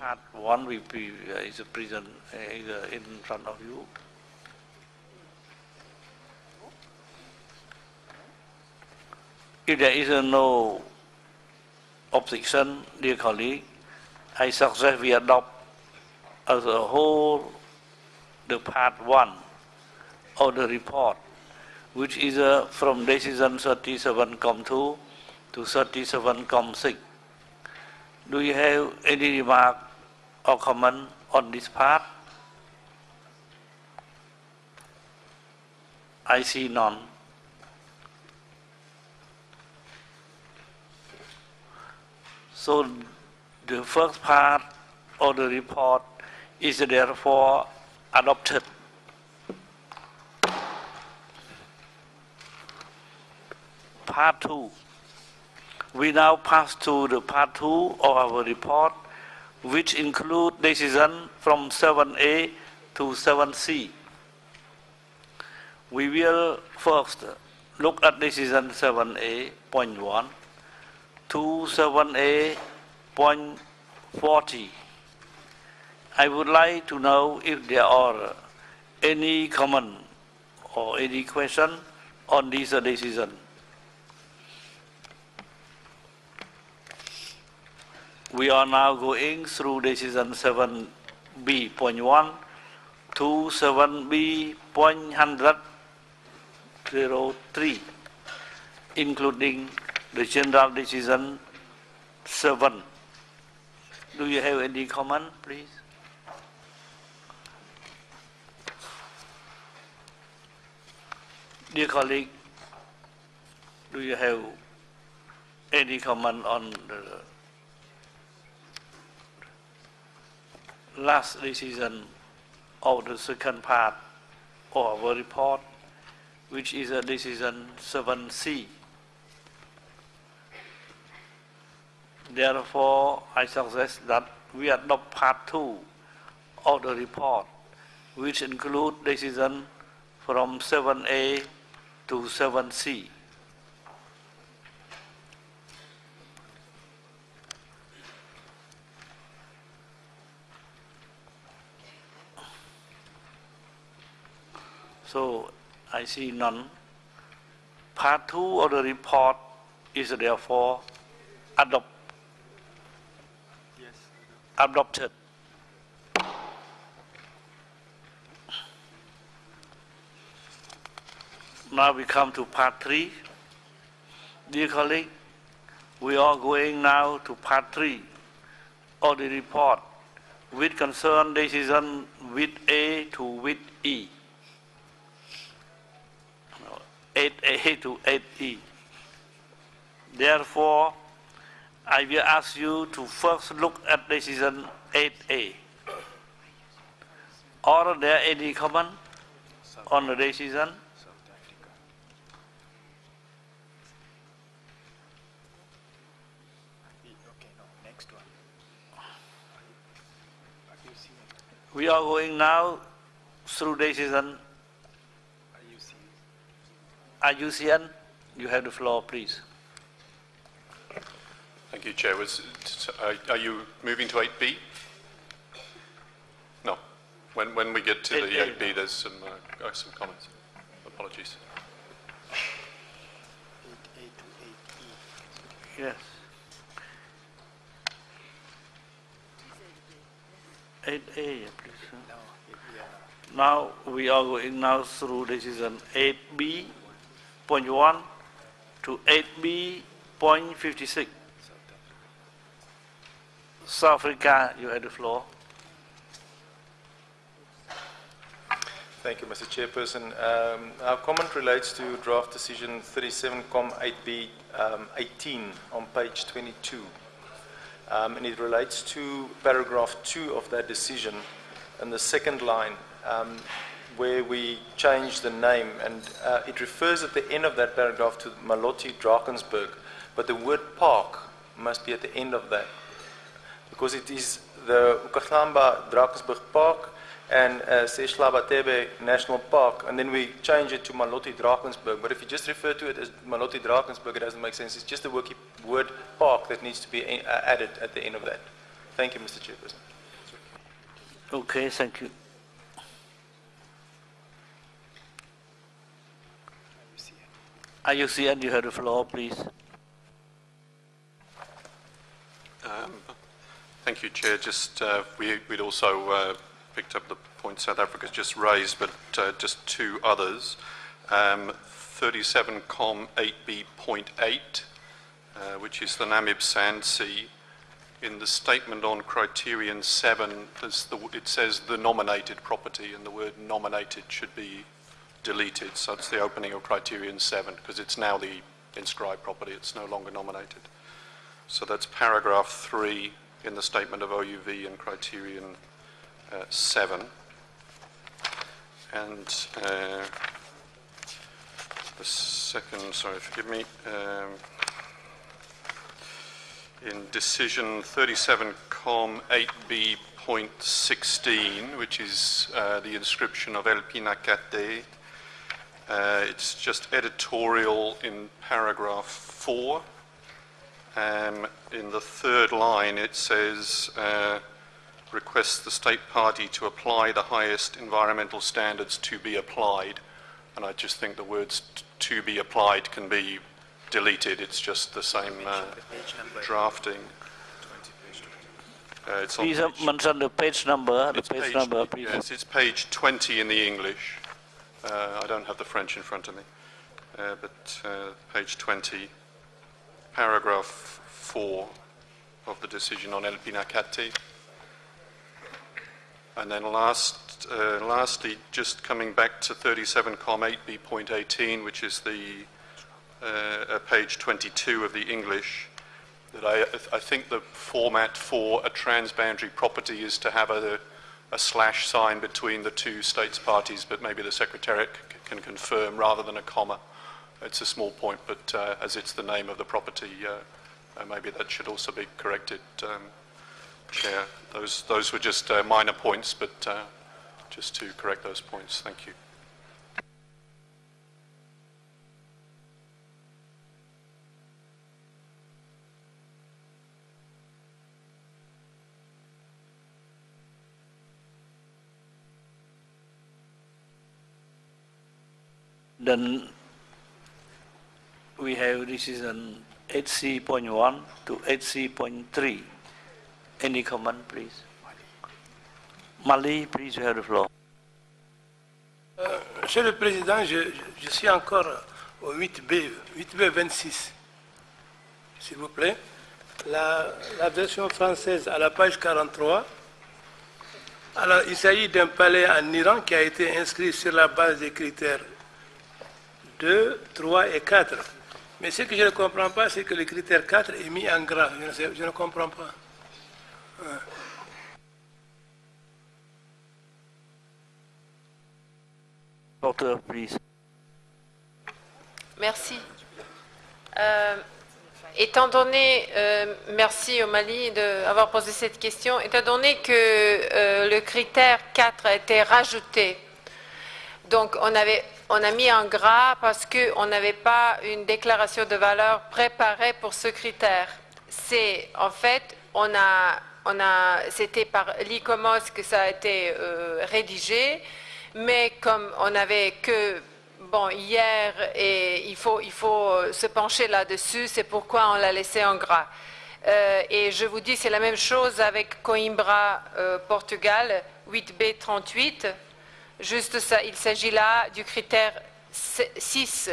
part 1 is present in front of you. If there is no objection, dear colleague, I suggest we adopt as a whole the part 1 of the report, which is from decision 37.2 to 37.6. Do you have any remark or comment on this part? I see none. So the first part of the report is therefore adopted. Part 2. We now pass to the part 2 of our report, which include decision from 7A to 7C. We will first look at decision 7A, point 1, to 7A, point 40. I would like to know if there are any comment or any question on this decision. We are now going through decision 7B, point 1 to 7B, point 103, including the general decision 7. Do you have any comment, please? Dear colleague, do you have any comment on the last decision of the second part of our report, which is a decision 7C? Therefore, I suggest that we adopt part 2 of the report, which include decision from 7A to 7C. So I see none. Part 2 of the report is therefore adopted. Now we come to part 3. Dear colleague, we are going now to part 3 of the report, which concern decision with A to with E. 8A to 8E. Therefore, I will ask you to first look at decision 8A. Are there any comment on the decision? We are going now through decision. IUCN, you have the floor, please. Thank you, Chair. Are you moving to 8B? No. When we get to the 8B, there's some comments. Apologies. 8A to 8E. Yes. 8A, please. Now we are going now through decision 8B, point 1 to 8B, point 56. South Africa, you have the floor. Thank you, Mr. Chairperson. Our comment relates to draft decision 37.8B 18 on page 22. And it relates to paragraph 2 of that decision and the second line where we change the name, and it refers at the end of that paragraph to Malotti Drakensberg, but the word park must be at the end of that, because it is the Ukahlamba Drakensberg Park and Sehlaba Tebe National Park, and then we change it to Malotti Drakensberg. But if you just refer to it as Malotti Drakensberg, it doesn't make sense. It's just the word park that needs to be added at the end of that. Thank you, Mr. Chairperson. Okay, thank you. IUCN, you have the floor, please. Thank you, Chair. Just we'd also picked up the point South Africa's just raised, but just two others. 37.8b.8, which is the Namib Sand Sea. In the statement on criterion 7, it says the nominated property, and the word nominated should be deleted. So it's the opening of criterion 7, because it's now the inscribed property. It's no longer nominated. So that's paragraph 3 in the statement of OUV and criterion 7. And the second, sorry, forgive me, in decision 37.8b.16, which is the inscription of El Pinacate, it's just editorial in paragraph 4. In the third line it says, requests the state party to apply the highest environmental standards to be applied. And I just think the words to be applied can be deleted. It's just the same drafting. It's on Please mention the page number. The page number, please. Yes, it's page 20 in the English. I don't have the French in front of me, but page 20, paragraph 4 of the decision on El Pinacate. And then lastly, just coming back to 37.8b.18, which is the page 22 of the English, that I think the format for a transboundary property is to have a slash sign between the two states parties, but maybe the Secretariat can confirm rather than a comma. It's a small point, but as it's the name of the property, maybe that should also be corrected, Chair. Those were just minor points, but just to correct those points. Thank you. Then we have decision 8C.1 to 8C.3. Any comment, please? Mali, please, you have the floor. Monsieur le Président, je suis encore au 8B, 8B26, s'il vous plaît. La version française à la page 43. Alors, il s'agit d'un palais en Iran qui a été inscrit sur la base des critères 2, 3 et 4. Mais ce que je ne comprends pas, c'est que le critère 4 est mis en gras. Je ne comprends pas. Doctor, please. Merci. Étant donné, merci au Mali d'avoir posé cette question, étant donné que le critère 4 a été rajouté, donc on a mis en gras parce qu'on n'avait pas une déclaration de valeur préparée pour ce critère. C'est en fait, c'était par l'ICOMOS que ça a été rédigé, mais comme on n'avait que hier et il faut se pencher là-dessus, c'est pourquoi on l'a laissé en gras. Et je vous dis, c'est la même chose avec Coimbra, Portugal, 8B38. Juste ça, il s'agit là du critère 6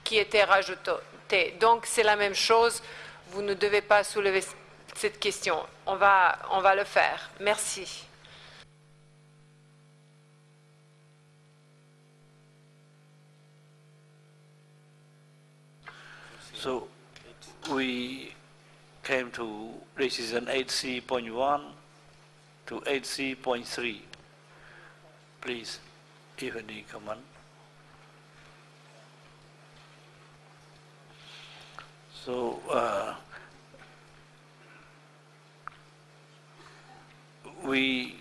qui était rajouté. Donc c'est la même chose, vous ne devez pas soulever cette question. On va le faire. Merci. So we came to decision 8C.1 to 8C.3. Please, if any comment. So we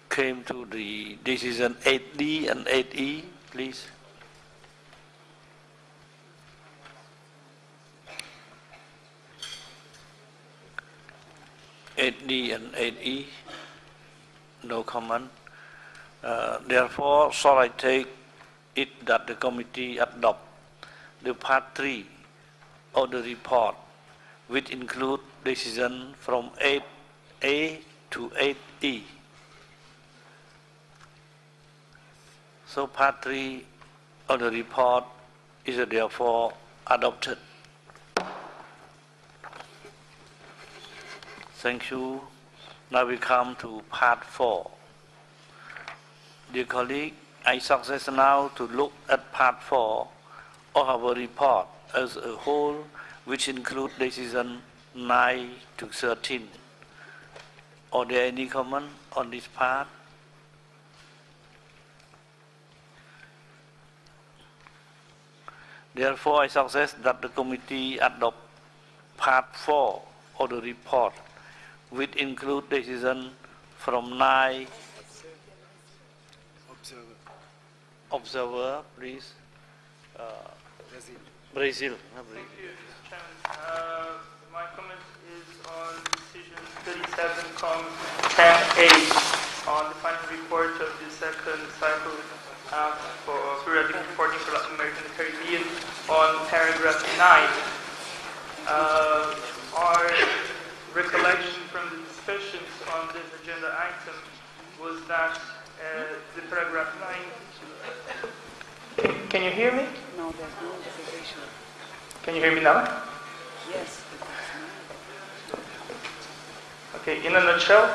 came to the decision 8D and 8E, please. (8D and 8E). No comment. Therefore, shall I take it that the committee adopt the part 3 of the report, which include decision from 8A to 8E. So part 3 of the report is therefore adopted. Thank you. Now we come to part 4. Dear colleague, I suggest now to look at part 4 of our report as a whole, which include decision 9 to 13. Are there any comment on this part? Therefore, I suggest that the committee adopt part 4 of the report, which include decision from 9. Observer, please. Brazil. My comment is on decision 37.10A on the final report of the second cycle for periodic reporting for Latin America and the Caribbean on paragraph 9. Our recollection from the discussions on this agenda item was that the paragraph 9. Can you hear me? No, there's no interpretation. Can you hear me now? Yes. Okay, in a nutshell,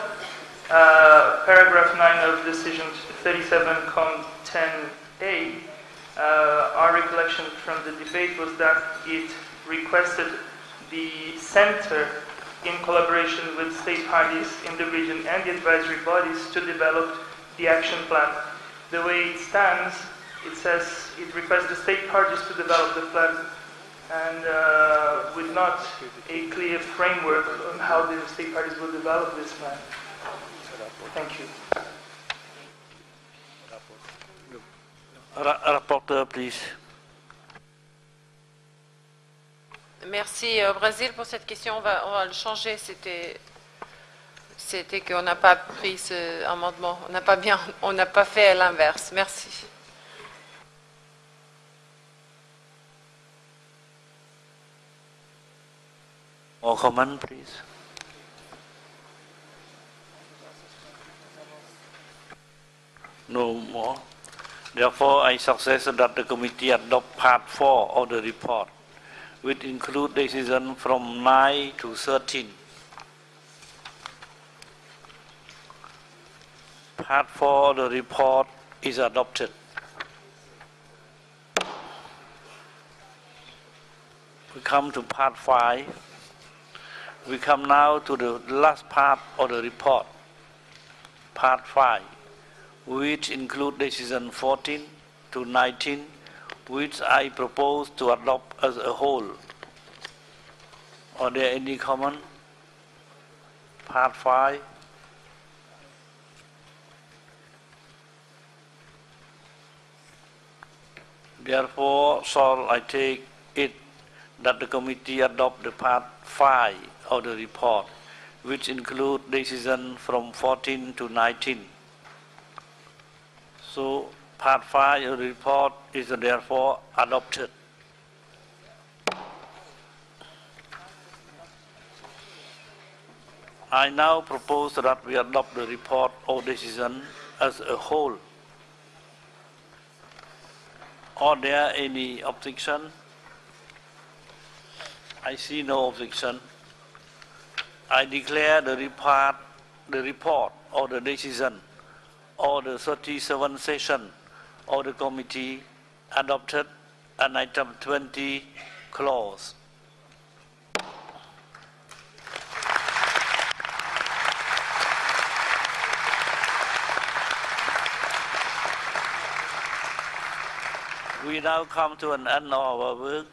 paragraph 9 of decision 37.10a, our recollection from the debate was that it requested the center, in collaboration with state parties in the region and the advisory bodies, to develop the action plan. The way it stands, it says it requests the state parties to develop the plan, and with not a clear framework on how the state parties will develop this plan. Thank you. Rapporteur, please. Merci Brésil pour cette question. On va le changer. C'était qu'on n'a pas pris ce amendement. On n'a pas fait l'inverse. Merci. More comment, please. No more. Therefore, I suggest that the committee adopt part 4 of the report, which include decision from 9 to 13. Part 4 of the report is adopted. We come to part 5. We come now to the last part of the report, part 5, which include decision 14 to 19, which I propose to adopt as a whole. Are there any comment? Part 5. Therefore, shall I take it that the committee adopt the part 5 of the report, which include decision from 14 to 19. So, part 5 of the report is therefore adopted. I now propose that we adopt the report or decision as a whole. Are there any objection? I see no objection. I declare the report or the decision or the 37th session of the committee adopted and item 20 closed. We now come to an end of our work,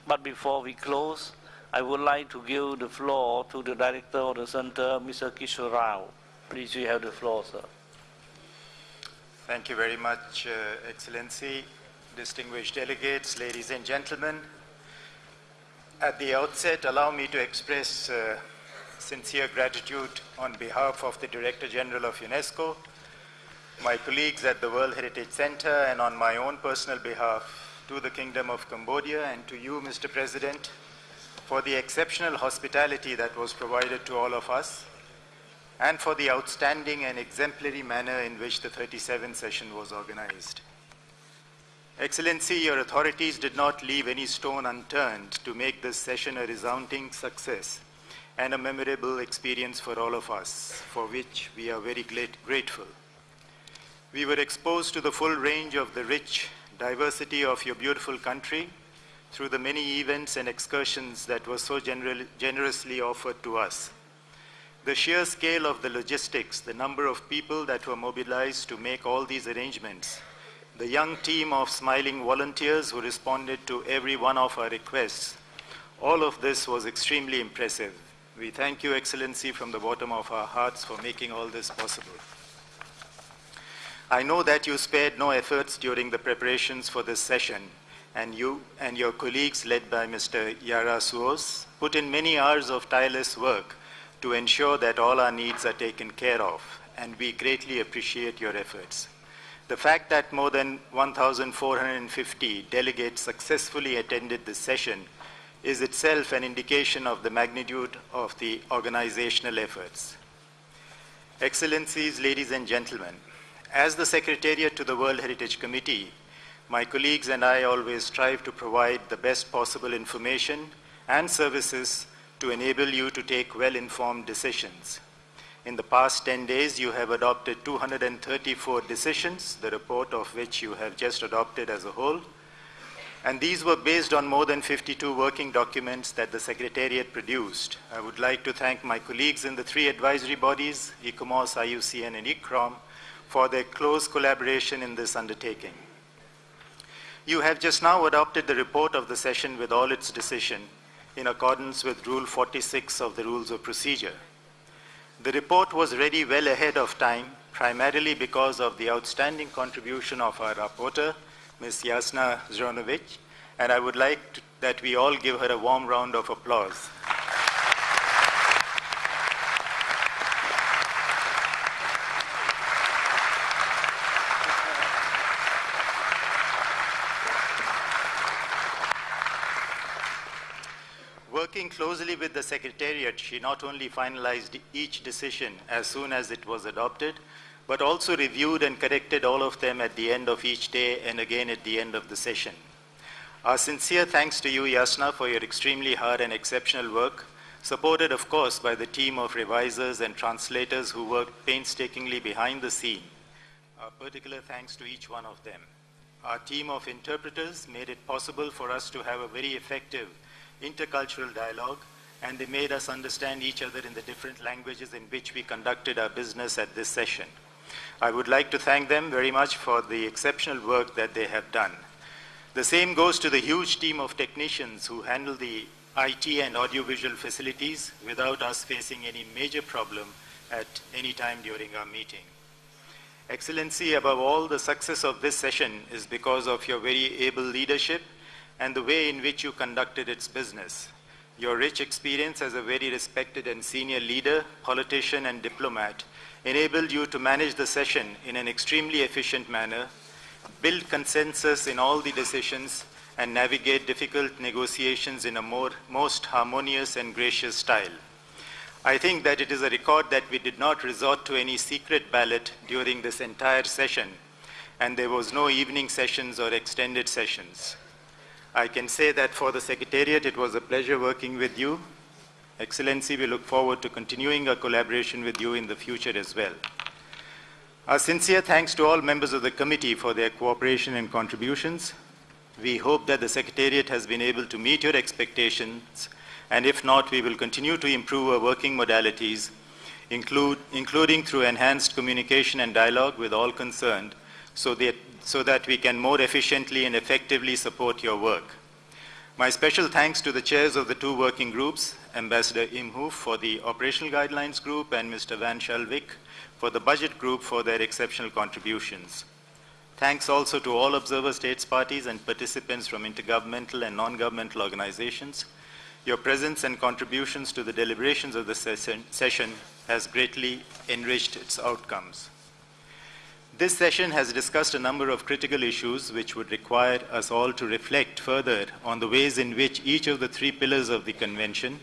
but before we close, I would like to give the floor to the Director of the Center, Mr. Kishore Rao. Please, you have the floor, sir. Thank you very much, Excellency, distinguished delegates, ladies and gentlemen. At the outset, allow me to express sincere gratitude on behalf of the Director General of UNESCO, my colleagues at the World Heritage Center, and on my own personal behalf to the Kingdom of Cambodia and to you, Mr. President, for the exceptional hospitality that was provided to all of us, and for the outstanding and exemplary manner in which the 37th session was organized. Excellency, your authorities did not leave any stone unturned to make this session a resounding success and a memorable experience for all of us, for which we are very grateful. We were exposed to the full range of the rich diversity of your beautiful country through the many events and excursions that were so generously offered to us. The sheer scale of the logistics, the number of people that were mobilized to make all these arrangements, the young team of smiling volunteers who responded to every one of our requests, all of this was extremely impressive. We thank you, Excellency, from the bottom of our hearts for making all this possible. I know that you spared no efforts during the preparations for this session, and you and your colleagues led by Mr. Yara Suos put in many hours of tireless work to ensure that all our needs are taken care of, and we greatly appreciate your efforts. The fact that more than 1,450 delegates successfully attended this session is itself an indication of the magnitude of the organizational efforts. Excellencies, ladies and gentlemen, as the Secretariat to the World Heritage Committee, my colleagues and I always strive to provide the best possible information and services to enable you to take well-informed decisions. In the past 10 days, you have adopted 234 decisions, the report of which you have just adopted as a whole. And these were based on more than 52 working documents that the Secretariat produced. I would like to thank my colleagues in the three advisory bodies, ICOMOS, IUCN, and ICCROM, for their close collaboration in this undertaking. You have just now adopted the report of the session with all its decisions in accordance with Rule 46 of the Rules of Procedure. The report was ready well ahead of time, primarily because of the outstanding contribution of our rapporteur, Ms. Jasna Zronovic, and I would like that we all give her a warm round of applause. Working closely with the Secretariat, she not only finalized each decision as soon as it was adopted, but also reviewed and corrected all of them at the end of each day and again at the end of the session. Our sincere thanks to you, Jasna, for your extremely hard and exceptional work, supported, of course, by the team of revisers and translators who worked painstakingly behind the scene. Our particular thanks to each one of them. Our team of interpreters made it possible for us to have a very effective intercultural dialogue, and they made us understand each other in the different languages in which we conducted our business at this session. I would like to thank them very much for the exceptional work that they have done. The same goes to the huge team of technicians who handle the IT and audiovisual facilities without us facing any major problem at any time during our meeting. Excellency, above all, the success of this session is because of your very able leadership and the way in which you conducted its business. Your rich experience as a very respected and senior leader, politician, and diplomat enabled you to manage the session in an extremely efficient manner, build consensus in all the decisions, and navigate difficult negotiations in a most harmonious and gracious style. I think that it is a record that we did not resort to any secret ballot during this entire session, and there was no evening sessions or extended sessions. I can say that for the Secretariat, it was a pleasure working with you. Excellency, we look forward to continuing our collaboration with you in the future as well. Our sincere thanks to all members of the committee for their cooperation and contributions. We hope that the Secretariat has been able to meet your expectations, and if not, we will continue to improve our working modalities, including through enhanced communication and dialogue with all concerned, so that we can more efficiently and effectively support your work. My special thanks to the chairs of the two working groups, Ambassador Imhoff for the Operational Guidelines Group and Mr. Van Schalvik for the Budget Group for their exceptional contributions. Thanks also to all observer states parties and participants from intergovernmental and non-governmental organizations. Your presence and contributions to the deliberations of the session has greatly enriched its outcomes. This session has discussed a number of critical issues which would require us all to reflect further on the ways in which each of the three pillars of the Convention,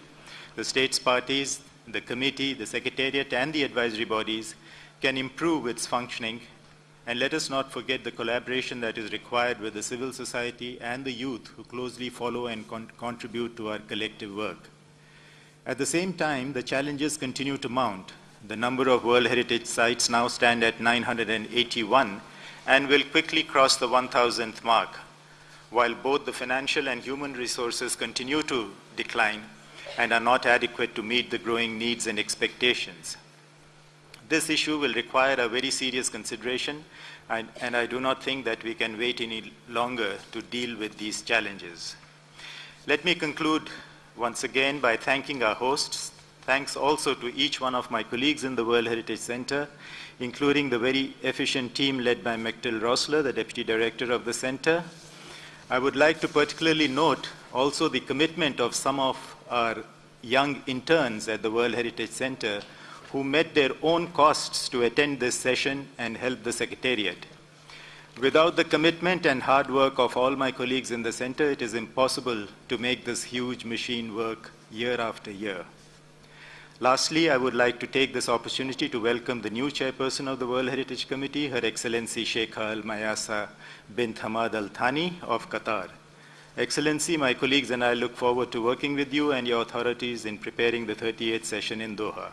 the states parties, the committee, the secretariat, and the advisory bodies, can improve its functioning. And let us not forget the collaboration that is required with the civil society and the youth who closely follow and contribute to our collective work. At the same time, the challenges continue to mount. The number of World Heritage Sites now stand at 981 and will quickly cross the 1,000th mark, while both the financial and human resources continue to decline and are not adequate to meet the growing needs and expectations. This issue will require a very serious consideration, and I do not think that we can wait any longer to deal with these challenges. Let me conclude once again by thanking our hosts. Thanks also to each one of my colleagues in the World Heritage Center, including the very efficient team led by Mechtel Rossler, the Deputy Director of the Center. I would like to particularly note also the commitment of some of our young interns at the World Heritage Center who met their own costs to attend this session and help the Secretariat. Without the commitment and hard work of all my colleagues in the Center, it is impossible to make this huge machine work year after year. Lastly, I would like to take this opportunity to welcome the new chairperson of the World Heritage Committee, Her Excellency Sheikha Al Mayasa bint Hamad Al Thani of Qatar. Excellency, my colleagues and I look forward to working with you and your authorities in preparing the 38th session in Doha.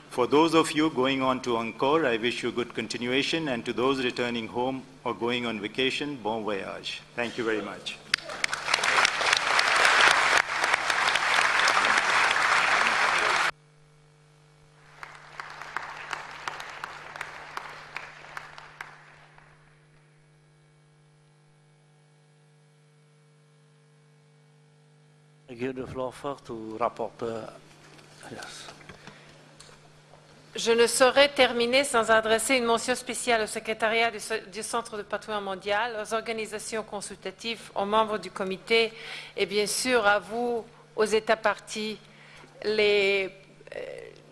For those of you going on to Angkor, I wish you good continuation, and to those returning home or going on vacation, bon voyage. Thank you very much. I give the floor first to Rapporteur. Yes. Je ne saurais terminer sans adresser une mention spéciale au secrétariat du Centre de patrimoine mondial, aux organisations consultatives, aux membres du comité et bien sûr à vous, aux États parties.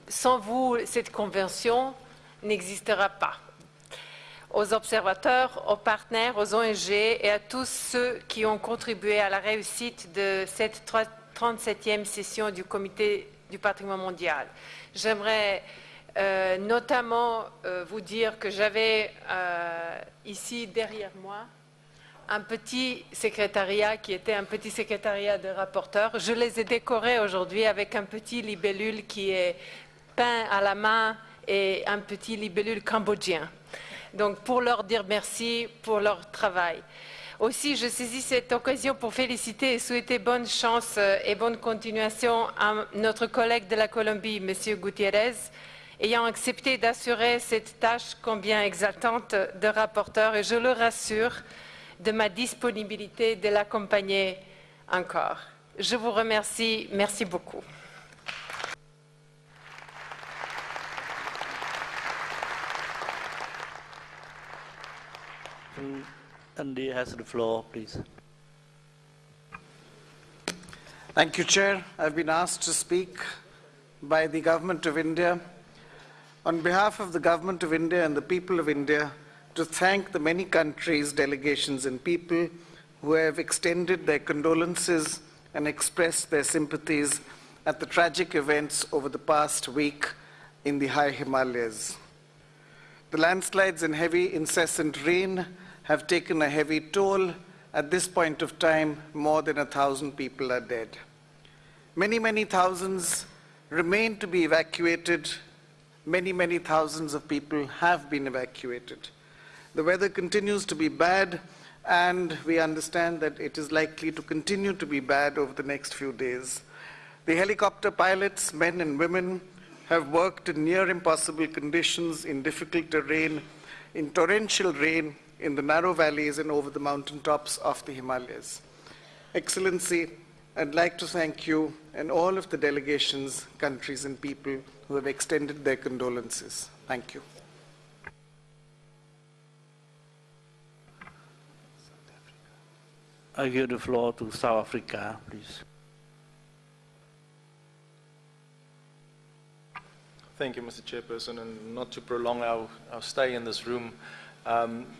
Sans vous, cette convention n'existera pas. Aux observateurs, aux partenaires, aux ONG et à tous ceux qui ont contribué à la réussite de cette 37e session du Comité du patrimoine mondial. J'aimerais notamment vous dire que j'avais ici derrière moi un petit secrétariat qui était un petit secrétariat de rapporteurs. Je les ai décorés aujourd'hui avec un petit libellule qui est peint à la main et un petit libellule cambodgien. Donc pour leur dire merci pour leur travail. Aussi, je saisis cette occasion pour féliciter et souhaiter bonne chance et bonne continuation à notre collègue de la Colombie, M. Gutiérrez, ayant accepté d'assurer cette tâche combien exaltante de rapporteur, et je le rassure de ma disponibilité de l'accompagner encore. Je vous remercie. Merci beaucoup. Andy has the floor, please. Thank you, Chair. I've been asked to speak by the Government of India on behalf of the Government of India and the people of India to thank the many countries, delegations, and people who have extended their condolences and expressed their sympathies at the tragic events over the past week in the high Himalayas. The landslides and heavy incessant rain have taken a heavy toll. At this point of time, more than 1,000 people are dead. Many, many thousands remain to be evacuated. Many, many thousands of people have been evacuated. The weather continues to be bad, and we understand that it is likely to continue to be bad over the next few days. The helicopter pilots, men and women, have worked in near impossible conditions in difficult terrain, in torrential rain, in the narrow valleys and over the mountaintops of the Himalayas. Excellency, I'd like to thank you and all of the delegations, countries, and people who have extended their condolences. Thank you. I give the floor to South Africa, please. Thank you, Mr. Chairperson, and not to prolong our stay in this room,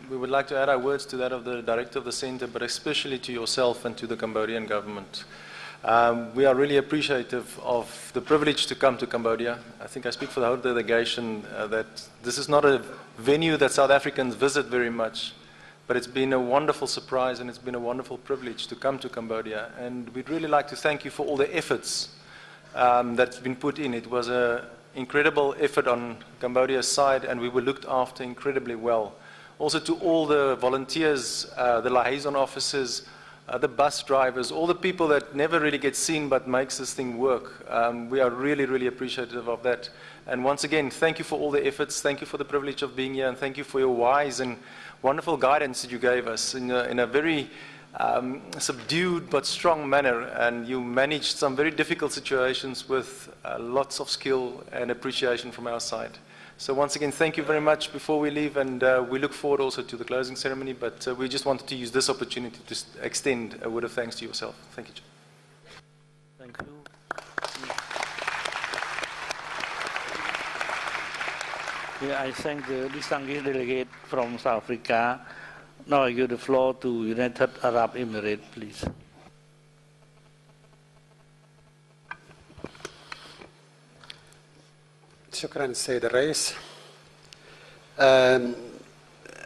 we would like to add our words to that of the Director of the Centre, but especially to yourself and to the Cambodian government. We are really appreciative of the privilege to come to Cambodia. I think I speak for the whole delegation that this is not a venue that South Africans visit very much, but it's been a wonderful surprise and it's been a wonderful privilege to come to Cambodia. And we'd really like to thank you for all the efforts that's been put in. It was an incredible effort on Cambodia's side, and we were looked after incredibly well. Also to all the volunteers, the liaison officers, the bus drivers, all the people that never really get seen but makes this thing work. We are really, really appreciative of that. And once again, thank you for all the efforts, thank you for the privilege of being here, and thank you for your wise and wonderful guidance that you gave us in a very subdued but strong manner, and you managed some very difficult situations with lots of skill and appreciation from our side. So once again, thank you very much before we leave, and we look forward also to the closing ceremony, but we just wanted to use this opportunity to extend a word of thanks to yourself. Thank you, Chair. Thank you. Yeah, I thank the distinguished delegate from South Africa. Now I give the floor to United Arab Emirates, please. شكرا السيد الرئيس.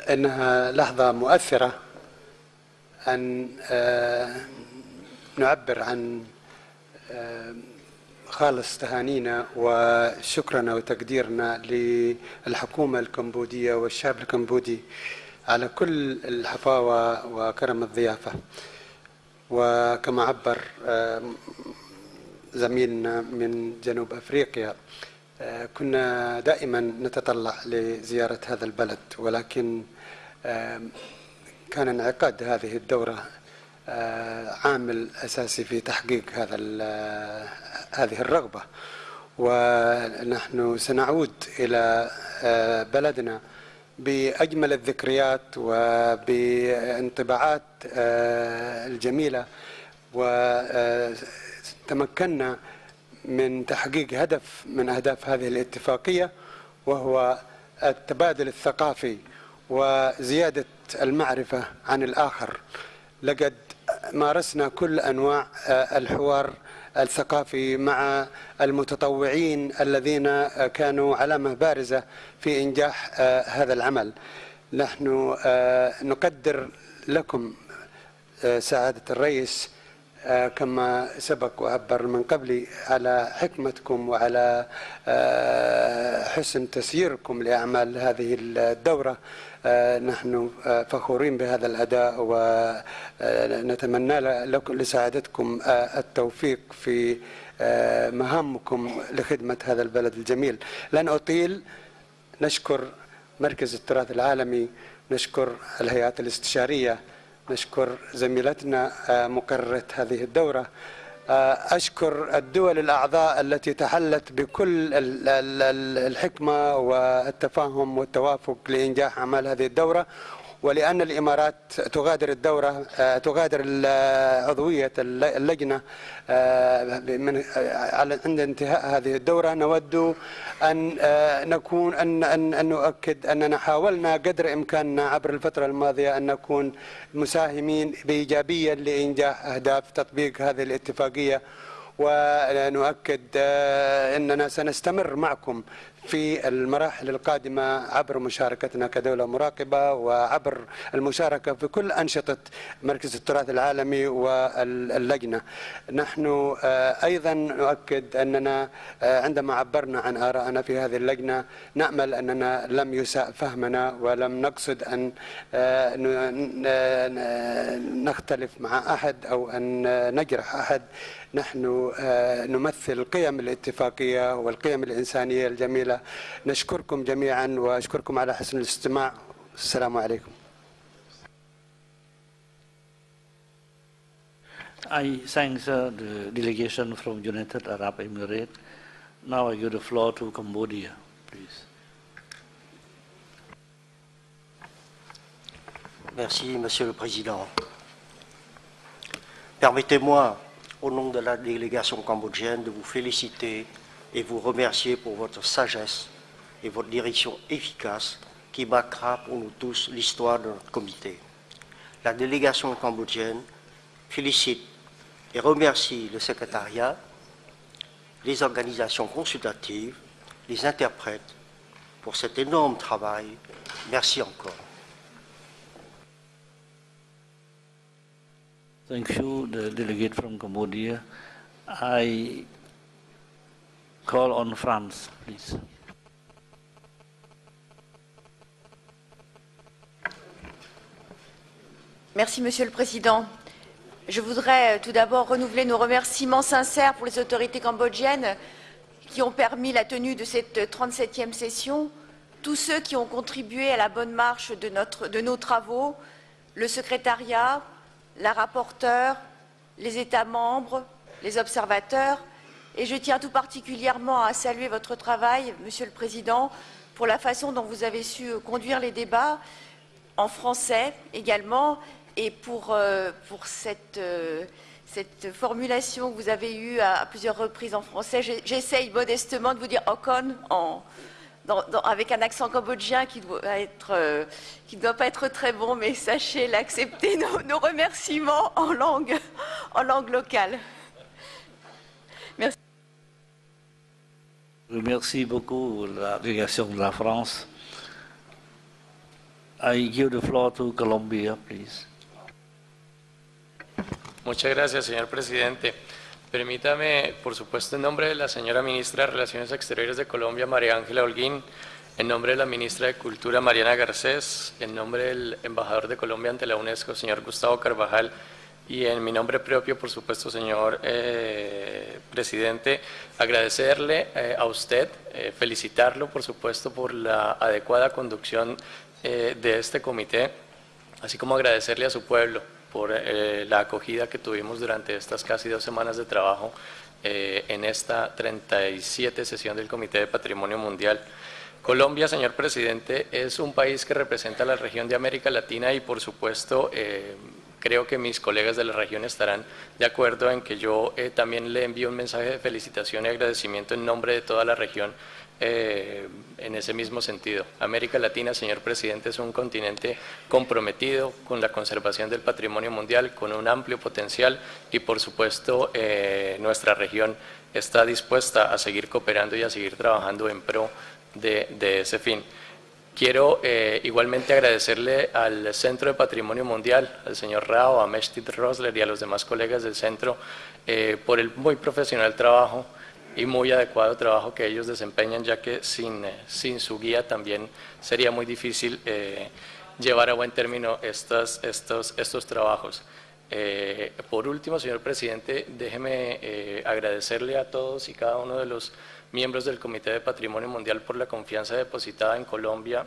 إنها لحظة مؤثرة أن نعبر عن خالص تهانينا وشكرنا وتقديرنا للحكومة الكمبودية والشعب الكمبودي على كل الحفاوة وكرم الضيافة. وكما عبر زميلنا من جنوب أفريقيا، كنا دائما نتطلع لزيارة هذا البلد، ولكن كان انعقاد هذه الدورة عامل أساسي في تحقيق هذه الرغبة. ونحن سنعود إلى بلدنا بأجمل الذكريات وبانطباعات الجميلة، وتمكنا من تحقيق هدف من أهداف هذه الاتفاقية، وهو التبادل الثقافي وزيادة المعرفة عن الآخر. لقد مارسنا كل أنواع الحوار الثقافي مع المتطوعين الذين كانوا علامة بارزة في إنجاح هذا العمل. نحن نقدر لكم سعادة الرئيس كما سبق وعبر من قبلي على حكمتكم وعلى حسن تسييركم لأعمال هذه الدورة. نحن فخورين بهذا الأداء ونتمنى لسعادتكم التوفيق في مهامكم لخدمة هذا البلد الجميل. لن أطيل. نشكر مركز التراث العالمي، نشكر الهيئات الاستشارية، نشكر زميلتنا مقررة هذه الدورة، أشكر الدول الأعضاء التي تحلت بكل الحكمة والتفاهم والتوافق لإنجاح أعمال هذه الدورة. ولأن الإمارات تغادر الدورة، تغادر عضوية اللجنة عند انتهاء هذه الدورة، نود أن نؤكد أننا حاولنا قدر إمكاننا عبر الفترة الماضية أن نكون مساهمين بإيجابية لإنجاح أهداف تطبيق هذه الاتفاقية. ونؤكد أننا سنستمر معكم في المراحل القادمة عبر مشاركتنا كدولة مراقبة وعبر المشاركة في كل أنشطة مركز التراث العالمي واللجنة. نحن أيضا نؤكد أننا عندما عبرنا عن آرائنا في هذه اللجنة نأمل أننا لم يساء فهمنا ولم نقصد أن نختلف مع أحد أو أن نجرح أحد. نحن نمثل قيم الاتفاقية والقيم الإنسانية الجميلة. نشكركم جميعا وأشكركم على حسن الاستماع. السلام عليكم. I thank the delegation from United Arab Emirates. Now I give the floor to Cambodia, please. Merci, Monsieur le Président. Permettez-moi, au nom de la délégation cambodgienne, de vous féliciter et vous remercier pour votre sagesse et votre direction efficace qui marquera pour nous tous l'histoire de notre comité. La délégation cambodgienne félicite et remercie le secrétariat, les organisations consultatives, les interprètes pour cet énorme travail. Merci encore. Thank you, the delegate from Cambodia. I call on France, please. Merci, Monsieur le Président. Je voudrais tout d'abord renouveler nos remerciements sincères pour les autorités cambodgiennes qui ont permis la tenue de cette 37e session, tous ceux qui ont contribué à la bonne marche de nos travaux, le secrétariat, la rapporteure, les États membres, les observateurs, et je tiens tout particulièrement à saluer votre travail, Monsieur le Président, pour la façon dont vous avez su conduire les débats, en français également, et pour cette formulation que vous avez eue à plusieurs reprises en français. J'essaye modestement de vous dire « Okon » avec un accent cambodgien qui ne doit pas être très bon, mais sachez l'accepter, nos remerciements en langue locale. Merci. Merci beaucoup la délégation de la France. I give the floor to Colombia, please. Muchas gracias, señor presidente. Permítame, por supuesto, en nombre de la señora ministra de Relaciones Exteriores de Colombia, María Ángela Holguín, en nombre de la ministra de Cultura, Mariana Garcés, en nombre del embajador de Colombia ante la UNESCO, señor Gustavo Carvajal, y en mi nombre propio, por supuesto, señor presidente, agradecerle a usted, felicitarlo, por supuesto, por la adecuada conducción de este comité, así como agradecerle a su pueblo por la acogida que tuvimos durante estas casi 2 semanas de trabajo en esta 37 sesión del Comité de Patrimonio Mundial. Colombia, señor presidente, es un país que representa a la región de América Latina y, por supuesto, creo que mis colegas de la región estarán de acuerdo en que yo también le envío un mensaje de felicitación y agradecimiento en nombre de toda la región en ese mismo sentido. América Latina, señor presidente, es un continente comprometido con la conservación del patrimonio mundial, con un amplio potencial y, por supuesto, nuestra región está dispuesta a seguir cooperando y a seguir trabajando en pro de ese fin. Quiero igualmente agradecerle al Centro de Patrimonio Mundial, al señor Rao, a Meshtit Rosler y a los demás colegas del centro por el muy profesional trabajo y muy adecuado trabajo que ellos desempeñan, ya que sin su guía también sería muy difícil llevar a buen término estos trabajos. Por último, señor presidente, déjeme agradecerle a todos y cada uno de los miembros del Comité de Patrimonio Mundial por la confianza depositada en Colombia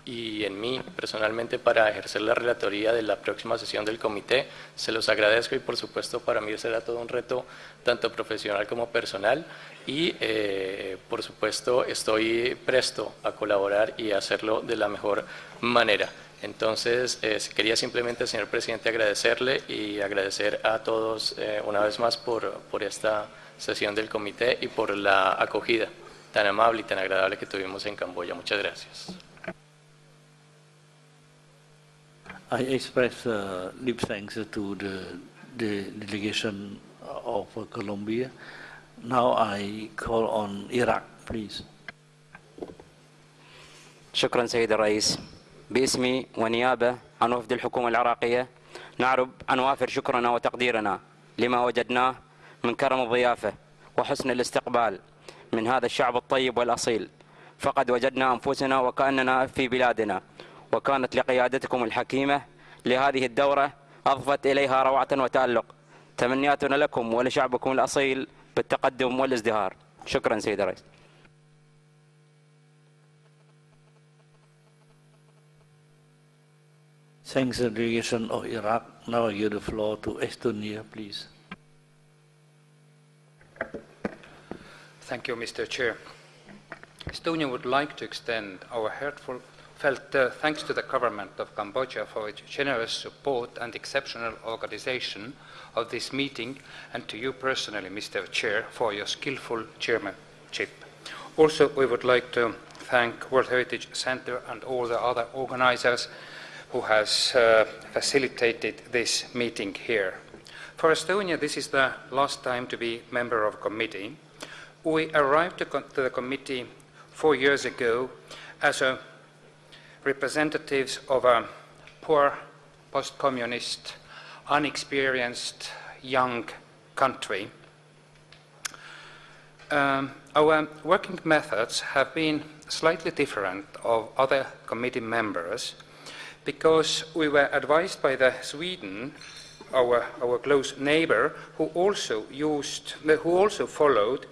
y en mí personalmente para ejercer la relatoría de la próxima sesión del comité. Se los agradezco y, por supuesto, para mí será todo un reto tanto profesional como personal y, por supuesto, estoy presto a colaborar y a hacerlo de la mejor manera. Entonces, quería simplemente, señor presidente, agradecerle y agradecer a todos una vez más por esta sesión del comité y por la acogida tan amable y tan agradable que tuvimos en Camboya. Muchas gracias. I express deep thanks to the delegation of Colombia. Now I call on Iraq, please. شكرا سيد الرئيس. باسمي ونيابة عن وفد الحكومة العراقية نعرب أن نوافر شكرنا وتقديرنا لما وجدناه من كرم الضيافة وحسن الاستقبال من هذا الشعب الطيب والأصيل. فقد وجدنا أنفسنا وكأننا في بلادنا، وكانت لقيادتكم الحكيمة لهذه الدورة أضفت إليها روعة وتألق. تمنياتنا لكم ولشعبكم الأصيل بالتقدم والازدهار. شكرا سيد الرئيس. Thanks, the delegation of Iraq. Now I give the floor to Estonia, please. Thank you, Mr. Chair. Estonia would like to extend our heartfelt thanks to the government of Cambodia for its generous support and exceptional organization of this meeting, and to you personally, Mr. Chair, for your skillful chip. Also, we would like to thank World Heritage Center and all the other organizers who has facilitated this meeting here. For Estonia, this is the last time to be member of a committee. We arrived to the committee 4 years ago as representatives of a poor, post-communist, unexperienced young country. Our working methods have been slightly different of other committee members because we were advised by the Sweden, our close neighbor, who also followed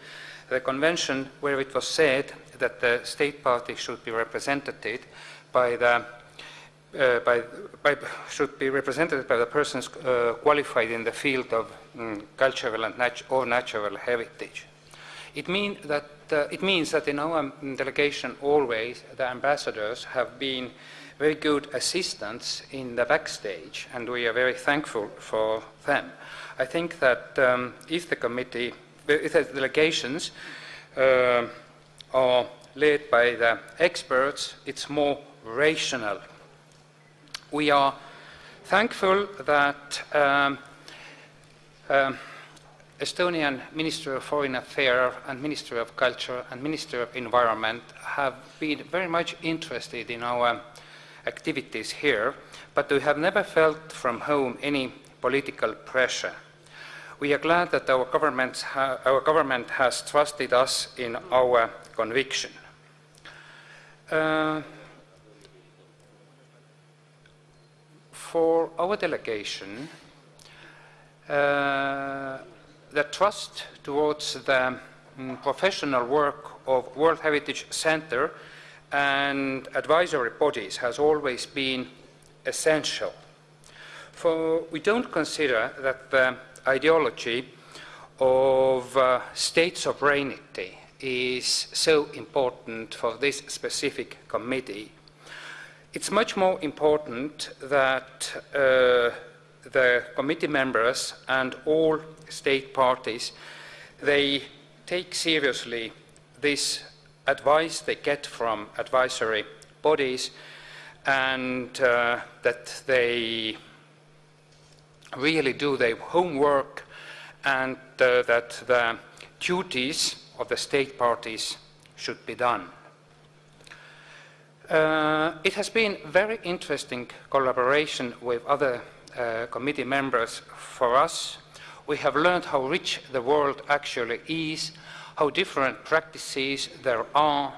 the convention where it was said that the state party should be represented by the persons qualified in the field of cultural and natural heritage. It means that in our delegation always the ambassadors have been very good assistants in the backstage, and we are very thankful for them. I think that if the delegations are led by the experts, it's more rational. We are thankful that Estonian Ministry of Foreign Affairs and Ministry of Culture and Ministry of Environment have been very much interested in our activities here, but we have never felt from home any political pressure. We are glad that our government has trusted us in our conviction. For our delegation, the trust towards the professional work of World Heritage Center and advisory bodies has always been essential. For we don't consider that the ideology of state sovereignty is so important for this specific committee. It's much more important that the committee members and all state parties, they take seriously this advice they get from advisory bodies, and that they really do their homework, and that the duties of the state parties should be done. It has been very interesting collaboration with other committee members for us. We have learned how rich the world actually is, how different practices there are.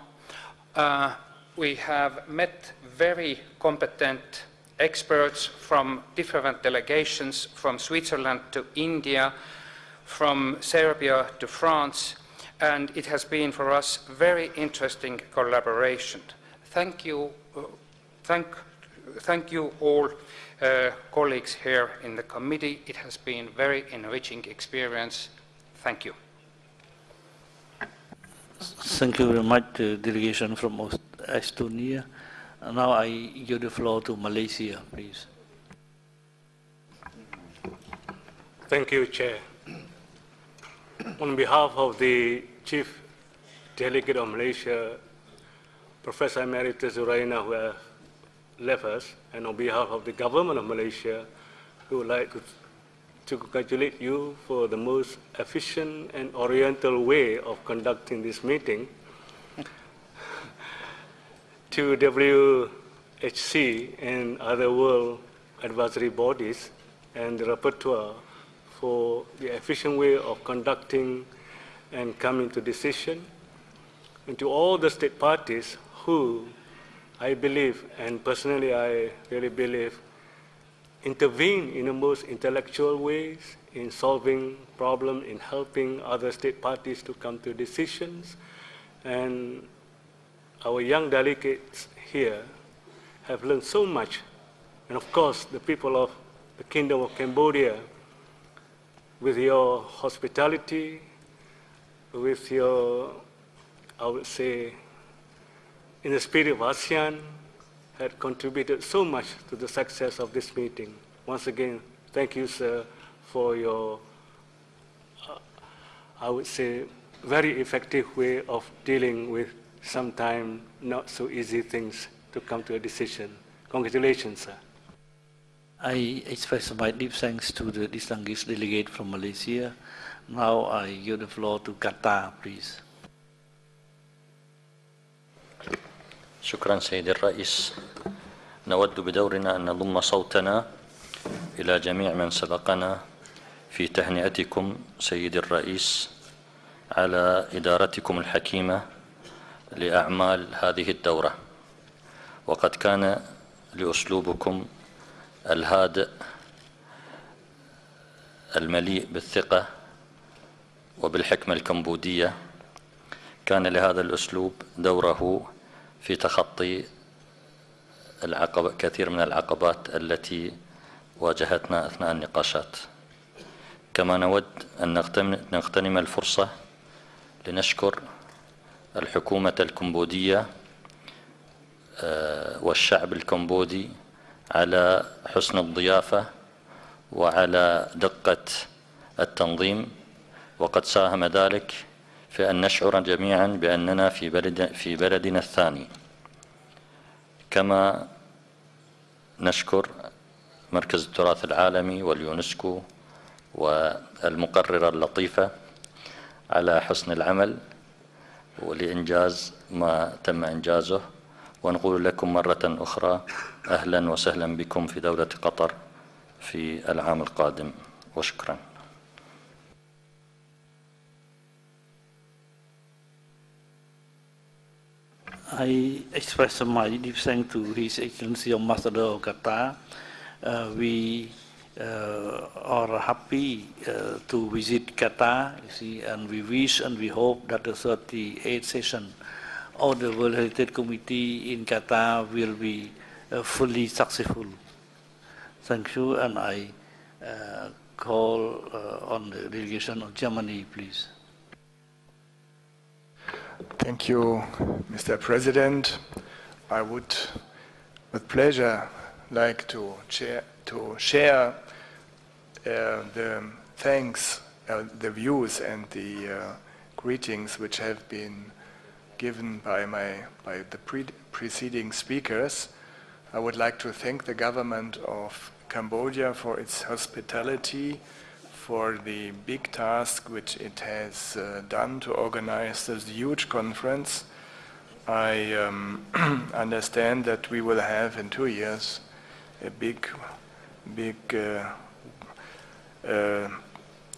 We have met very competent experts from different delegations, from Switzerland to India, from Serbia to France, and it has been for us very interesting collaboration. Thank you all colleagues here in the committee. It has been a very enriching experience. Thank you. Thank you very much, delegation from Estonia. And now I give the floor to Malaysia, please. Thank you, Chair. On behalf of the Chief Delegate of Malaysia, Professor Emeritus Zuraina, who have left us, and on behalf of the government of Malaysia, we would like to congratulate you for the most efficient and oriental way of conducting this meeting. To WHC and other world advisory bodies and the rapporteur for the efficient way of conducting and coming to decision, and to all the state parties who I believe, and personally I really believe, intervene in the most intellectual ways in solving problems, in helping other state parties to come to decisions. And our young delegates here have learned so much. And of course, the people of the Kingdom of Cambodia, with your hospitality, with your, I would say, in the spirit of ASEAN, had contributed so much to the success of this meeting. Once again, thank you, sir, for your, I would say, very effective way of dealing with sometimes not so easy things to come to a decision. Congratulations, sir. I express my deep thanks to the distinguished delegate from Malaysia. Now I give the floor to Qatar, please. شكرا سيد الرئيس. نود بدورنا أن نضم صوتنا إلى جميع من سبقنا في تهنئتكم سيد الرئيس على إدارتكم الحكيمة لأعمال هذه الدورة، وقد كان لأسلوبكم الهادئ المليء بالثقة وبالحكمة الكمبودية كان لهذا الأسلوب دوره في تخطي كثير من العقبات التي واجهتنا أثناء النقاشات. كما نود أن نغتنم الفرصة لنشكر الحكومة الكمبودية والشعب الكمبودي على حسن الضيافة وعلى دقة التنظيم، وقد ساهم ذلك في أن نشعر جميعا بأننا في بلدنا الثاني. كما نشكر مركز التراث العالمي واليونسكو والمقررة اللطيفة على حسن العمل ولإنجاز ما تم إنجازه، ونقول لكم مرة أخرى أهلا وسهلا بكم في دولة قطر في العام القادم، وشكرا. I express my deep thanks to His Excellency Ambassador of Qatar. We are happy to visit Qatar, you see, and we wish and we hope that the 38th session of the World Heritage Committee in Qatar will be fully successful. Thank you, and I call on the delegation of Germany, please. Thank you, Mr. President. I would, with pleasure, like to share the thanks, the views, and the greetings which have been given by the preceding speakers. I would like to thank the government of Cambodia for its hospitality, for the big task which it has done to organize this huge conference. I understand that we will have in 2 years a big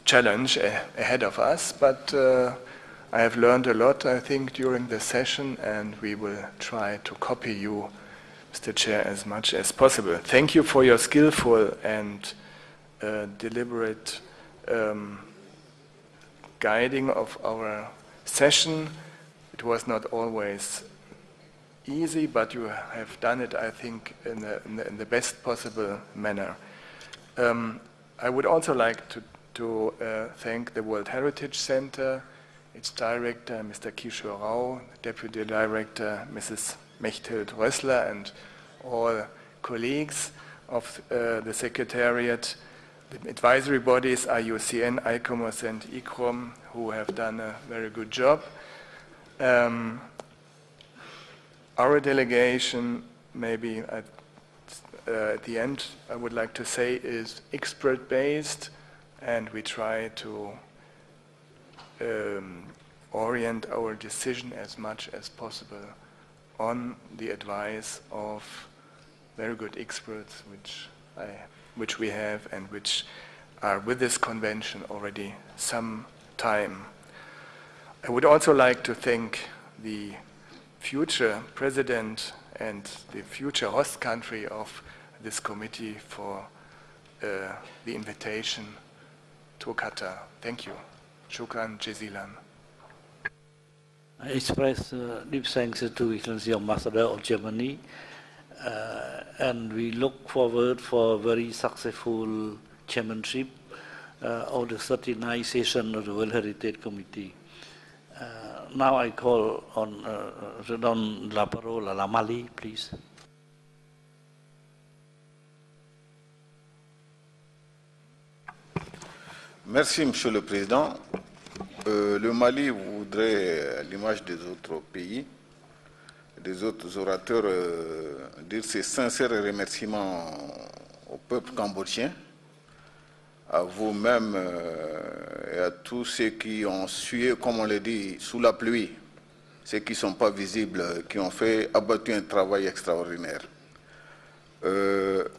challenge ahead of us, but I have learned a lot, I think, during the session, and we will try to copy you, Mr. Chair, as much as possible. Thank you for your skillful and deliberate guiding of our session. It was not always easy, but you have done it, I think, in the best possible manner. I would also like to thank the World Heritage Center, its director, Mr. Kishore Rao, deputy director, Mrs. Mechthild Rössler, and all colleagues of the Secretariat. The advisory bodies, IUCN, ICOMOS, and ICROM, who have done a very good job. Our delegation, maybe at the end, I would like to say, is expert-based, and we try to orient our decision as much as possible on the advice of very good experts, which we have and which are with this convention already some time. I would also like to thank the future president and the future host country of this committee for the invitation to Qatar. Thank you. Shukran jazilan. I express deep thanks to Excellency Ambassador of Germany, and we look forward for a very successful chairmanship of the 39th session of the World Heritage Committee. Now I call on Redon la parole à la Mali, please. Merci, Monsieur le Président. Le Mali voudrait, à l'image des autres pays, des autres orateurs, dire ses sincères remerciements au peuple cambodgien, à vous-même et à tous ceux qui ont sué, comme on le dit, sous la pluie, ceux qui ne sont pas visibles, qui ont abattu un travail extraordinaire. Notre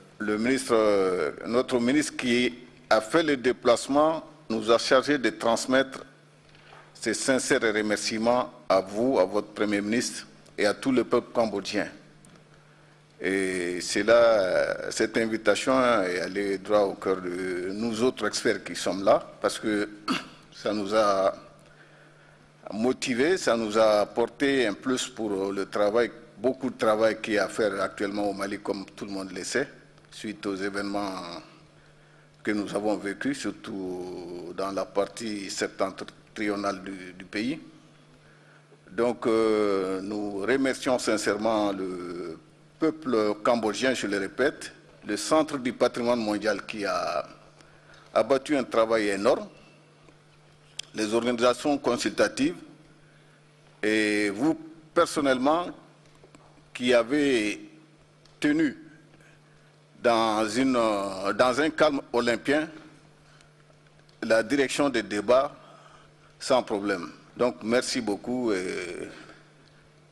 ministre qui a fait le déplacement nous a chargé de transmettre ses sincères remerciements à vous, à votre Premier ministre et à tout le peuple cambodgien. Et cette invitation est allée droit au cœur de nous autres experts qui sommes là, parce que ça nous a motivés, ça nous a apporté un plus pour le travail, beaucoup de travail qu'il y a à faire actuellement au Mali, comme tout le monde le sait, suite aux événements que nous avons vécus, surtout dans la partie septentrionale du pays. Donc, nous remercions sincèrement le peuple cambodgien, je le répète, le Centre du patrimoine mondial qui a abattu un travail énorme, les organisations consultatives et vous, personnellement, qui avez tenu dans un calme olympien la direction des débats sans problème. Donc, merci beaucoup et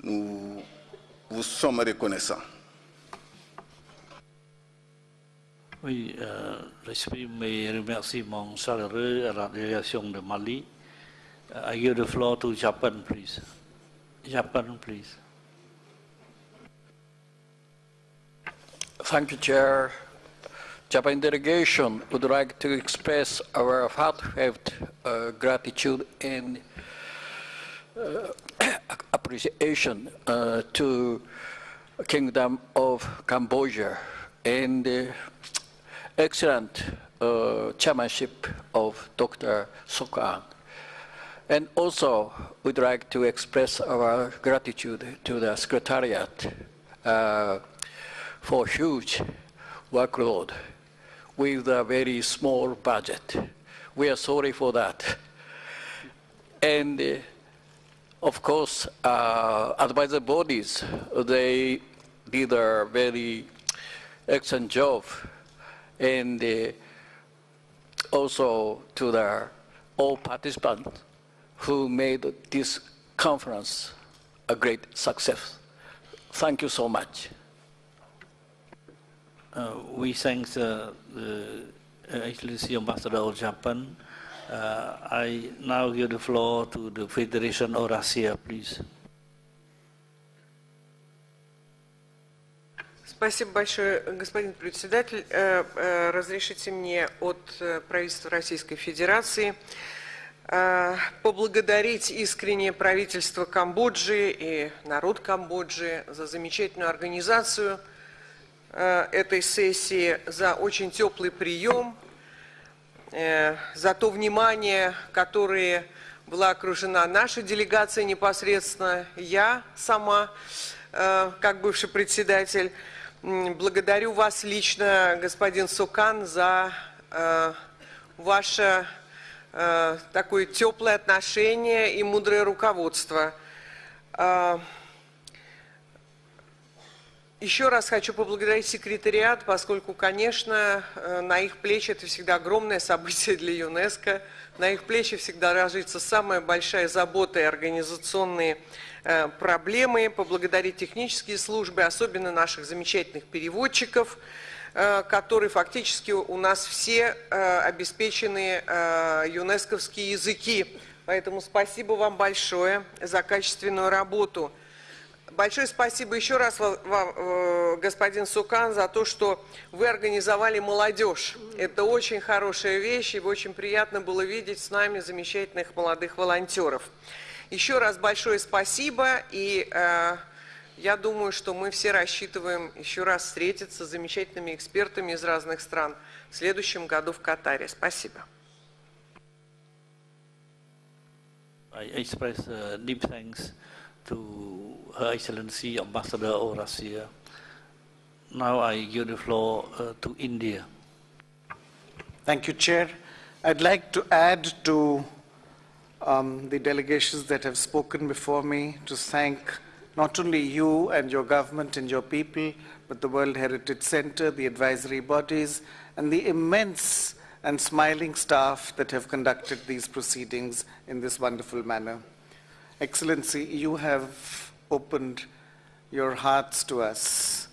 nous vous sommes reconnaissants. Oui, j'exprime mes remerciements chaleureux à la délégation de Mali. I give the floor to Japan, please. Japan, please. Thank you, Chair. Japan delegation would like to express our heartfelt gratitude and appreciation to Kingdom of Cambodia and excellent chairmanship of Dr. Sokan. And also, we'd like to express our gratitude to the Secretariat for huge workload with a very small budget. We are sorry for that. And of course, advisory bodies, they did a very excellent job. And also to all participants who made this conference a great success. Thank you so much. We thank the Excellency Ambassador of Japan. I now give the floor to the Federation of Russia, please. Спасибо большое, господин председатель. Разрешите мне от правительства Российской Федерации поблагодарить искренне правительство Камбоджи и народ Камбоджи за замечательную организацию этой сессии, за очень теплый прием, за то внимание, которое была окружена наша делегация непосредственно, я сама, как бывший председатель. Благодарю вас лично, господин Сокан, за ваше такое теплое отношение и мудрое руководство. Еще раз хочу поблагодарить секретариат, поскольку, конечно, на их плечи это всегда огромное событие для ЮНЕСКО, на их плечи всегда ложится самая большая забота и организационные проблемы, поблагодарить технические службы, особенно наших замечательных переводчиков, которые фактически у нас все обеспечены юнесковские языки. Поэтому спасибо вам большое за качественную работу. Большое спасибо еще раз вам, господин Сукан, за то, что вы организовали молодежь. Это очень хорошая вещь, и очень приятно было видеть с нами замечательных молодых волонтеров. Еще раз большое спасибо, и я думаю, что мы все рассчитываем еще раз встретиться с замечательными экспертами из разных стран в следующем году в Катаре. Спасибо. I express deep thanks to Her Excellency Ambassador of Russia. Now I give the floor to India. Thank you, Chair. I'd like to add to the delegations that have spoken before me, to thank not only you and your government and your people, but the World Heritage Center, the advisory bodies, and the immense and smiling staff that have conducted these proceedings in this wonderful manner. Excellency, you have opened your hearts to us.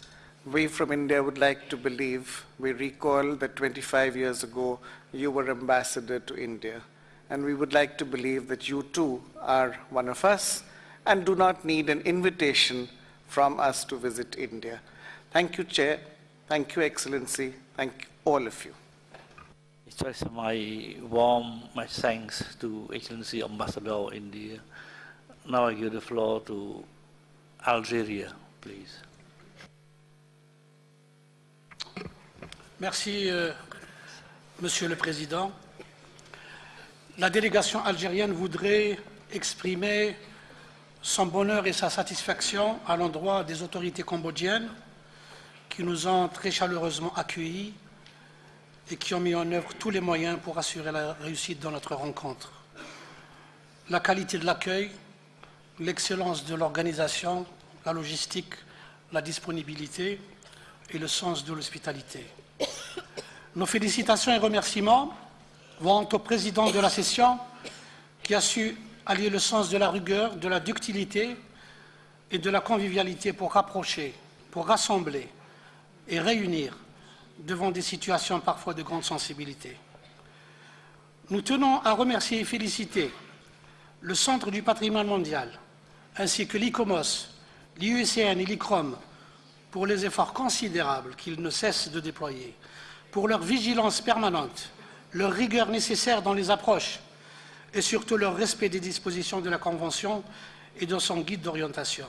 We from India would like to believe, we recall that 25 years ago you were ambassador to India, and we would like to believe that you too are one of us and do not need an invitation from us to visit India. Thank you, Chair. Thank you, Excellency. Thank all of you. Express my thanks to Excellency Ambassador of India. Now I give the floor to Algeria, please. Merci, Monsieur le Président. La délégation algérienne voudrait exprimer son bonheur et sa satisfaction à l'endroit des autorités cambodgiennes qui nous ont très chaleureusement accueillis et qui ont mis en œuvre tous les moyens pour assurer la réussite de notre rencontre. La qualité de l'accueil, l'excellence de l'organisation, la logistique, la disponibilité et le sens de l'hospitalité. Nos félicitations et remerciements vont au président de la session qui a su allier le sens de la rigueur, de la ductilité et de la convivialité pour rapprocher, pour rassembler et réunir devant des situations parfois de grande sensibilité. Nous tenons à remercier et féliciter le Centre du patrimoine mondial, ainsi que l'ICOMOS, l'IUCN et l'ICROM pour les efforts considérables qu'ils ne cessent de déployer, pour leur vigilance permanente, leur rigueur nécessaire dans les approches et surtout leur respect des dispositions de la Convention et de son guide d'orientation.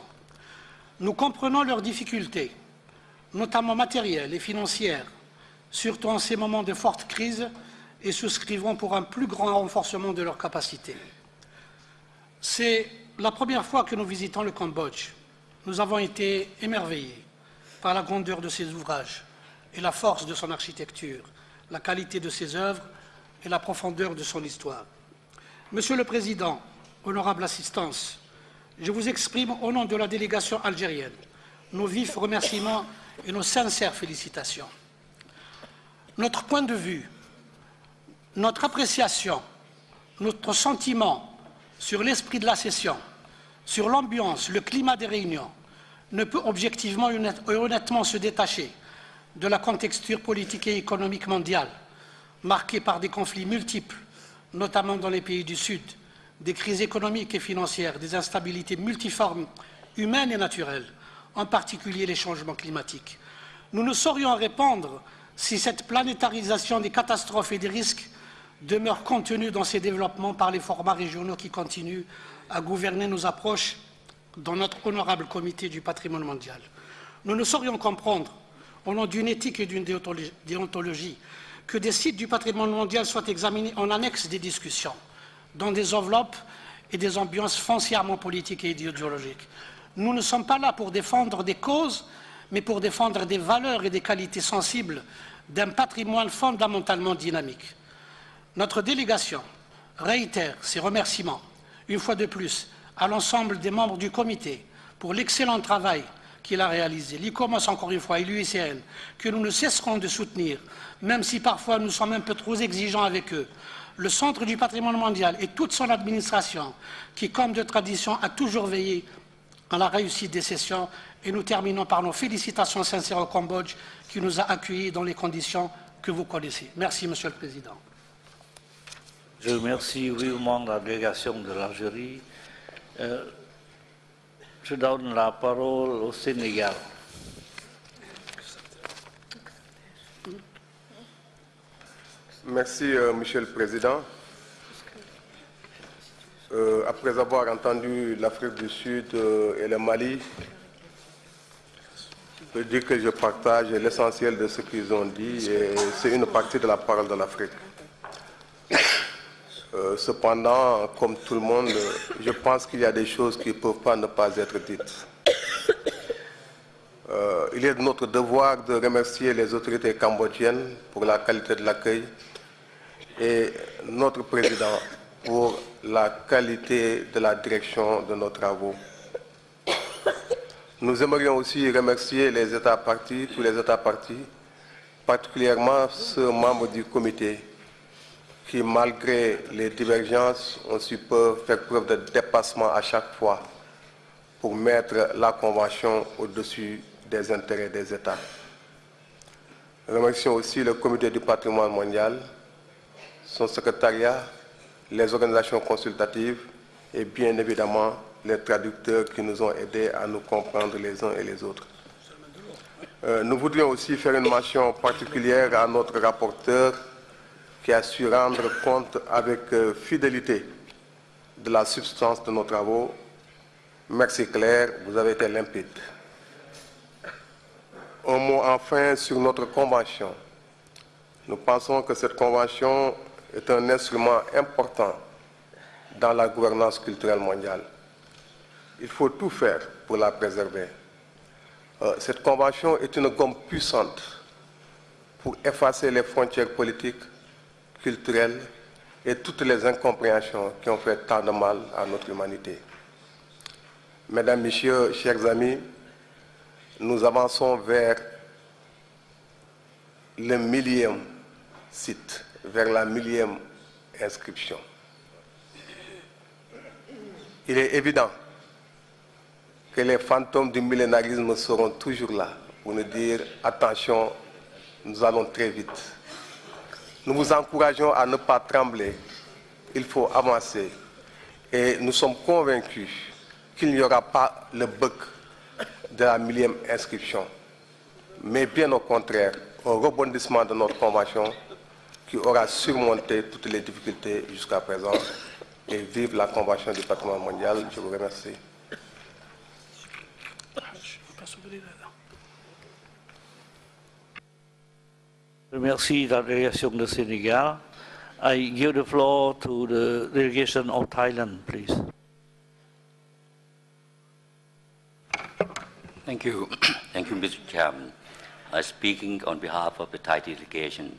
Nous comprenons leurs difficultés, notamment matérielles et financières, surtout en ces moments de forte crise, et souscrivons pour un plus grand renforcement de leurs capacités. C'est la première fois que nous visitons le Cambodge. Nous avons été émerveillés par la grandeur de ses ouvrages et la force de son architecture, la qualité de ses œuvres et la profondeur de son histoire. Monsieur le Président, honorable assistance, je vous exprime au nom de la délégation algérienne nos vifs remerciements et nos sincères félicitations. Notre point de vue, notre appréciation, notre sentiment sur l'esprit de la session, sur l'ambiance, le climat des réunions, ne peut objectivement et honnêtement se détacher de la contexture politique et économique mondiale, marquée par des conflits multiples, notamment dans les pays du Sud, des crises économiques et financières, des instabilités multiformes, humaines et naturelles, en particulier les changements climatiques. Nous ne saurions répondre si cette planétarisation des catastrophes et des risques demeure contenue dans ces développements par les formats régionaux qui continuent à gouverner nos approches dans notre honorable comité du patrimoine mondial. Nous ne saurions comprendre, au nom d'une éthique et d'une déontologie, que des sites du patrimoine mondial soient examinés en annexe des discussions, dans des enveloppes et des ambiances foncièrement politiques et idéologiques. Nous ne sommes pas là pour défendre des causes, mais pour défendre des valeurs et des qualités sensibles d'un patrimoine fondamentalement dynamique. Notre délégation réitère ses remerciements, une fois de plus, à l'ensemble des membres du comité pour l'excellent travail qu'il a réalisé, l'ICOMOS encore une fois et l'UICN, que nous ne cesserons de soutenir, même si parfois nous sommes un peu trop exigeants avec eux, le Centre du patrimoine mondial et toute son administration, qui, comme de tradition, a toujours veillé à la réussite des sessions, et nous terminons par nos félicitations sincères au Cambodge, qui nous a accueillis dans les conditions que vous connaissez. Merci, Monsieur le Président. Je remercie vivement la délégation de l'Algérie. Je donne la parole au Sénégal. Merci, Monsieur le Président. Après avoir entendu l'Afrique du Sud et le Mali, je peux dire que je partage l'essentiel de ce qu'ils ont dit et c'est une partie de la parole de l'Afrique. Cependant, comme tout le monde, je pense qu'il y a des choses qui ne peuvent ne pas être dites. Il est de notre devoir de remercier les autorités cambodgiennes pour la qualité de l'accueil et notre président pour la qualité de la direction de nos travaux. Nous aimerions aussi remercier les États partis, tous les États partis, particulièrement ceux membres du comité qui, malgré les divergences, ont su faire preuve de dépassement à chaque fois pour mettre la Convention au-dessus des intérêts des États. Remercions aussi le comité du patrimoine mondial, son secrétariat, les organisations consultatives et bien évidemment les traducteurs qui nous ont aidés à nous comprendre les uns et les autres. Nous voudrions aussi faire une mention particulière à notre rapporteur qui a su rendre compte avec fidélité de la substance de nos travaux. Merci Claire, vous avez été limpide. Un mot enfin sur notre convention. Nous pensons que cette convention est un instrument important dans la gouvernance culturelle mondiale. Il faut tout faire pour la préserver. Cette convention est une gomme puissante pour effacer les frontières politiques, culturelles et toutes les incompréhensions qui ont fait tant de mal à notre humanité. Mesdames, Messieurs, chers amis, nous avançons vers le 1000e site, vers la 1000e inscription. Il est évident que les fantômes du millénarisme seront toujours là pour nous dire « Attention, nous allons très vite ». Nous vous encourageons à ne pas trembler, il faut avancer et nous sommes convaincus qu'il n'y aura pas le bug de la 1000e inscription, mais bien au contraire, un rebondissement de notre convention qui aura surmonté toutes les difficultés jusqu'à présent. Et vive la Convention du patrimoine mondial. Je vous remercie. Remercie la délégation de Sénégal. I give the floor to the delegation of Thailand, please. Thank you. Thank you, Mr. Chairman. Speaking on behalf of the Thai delegation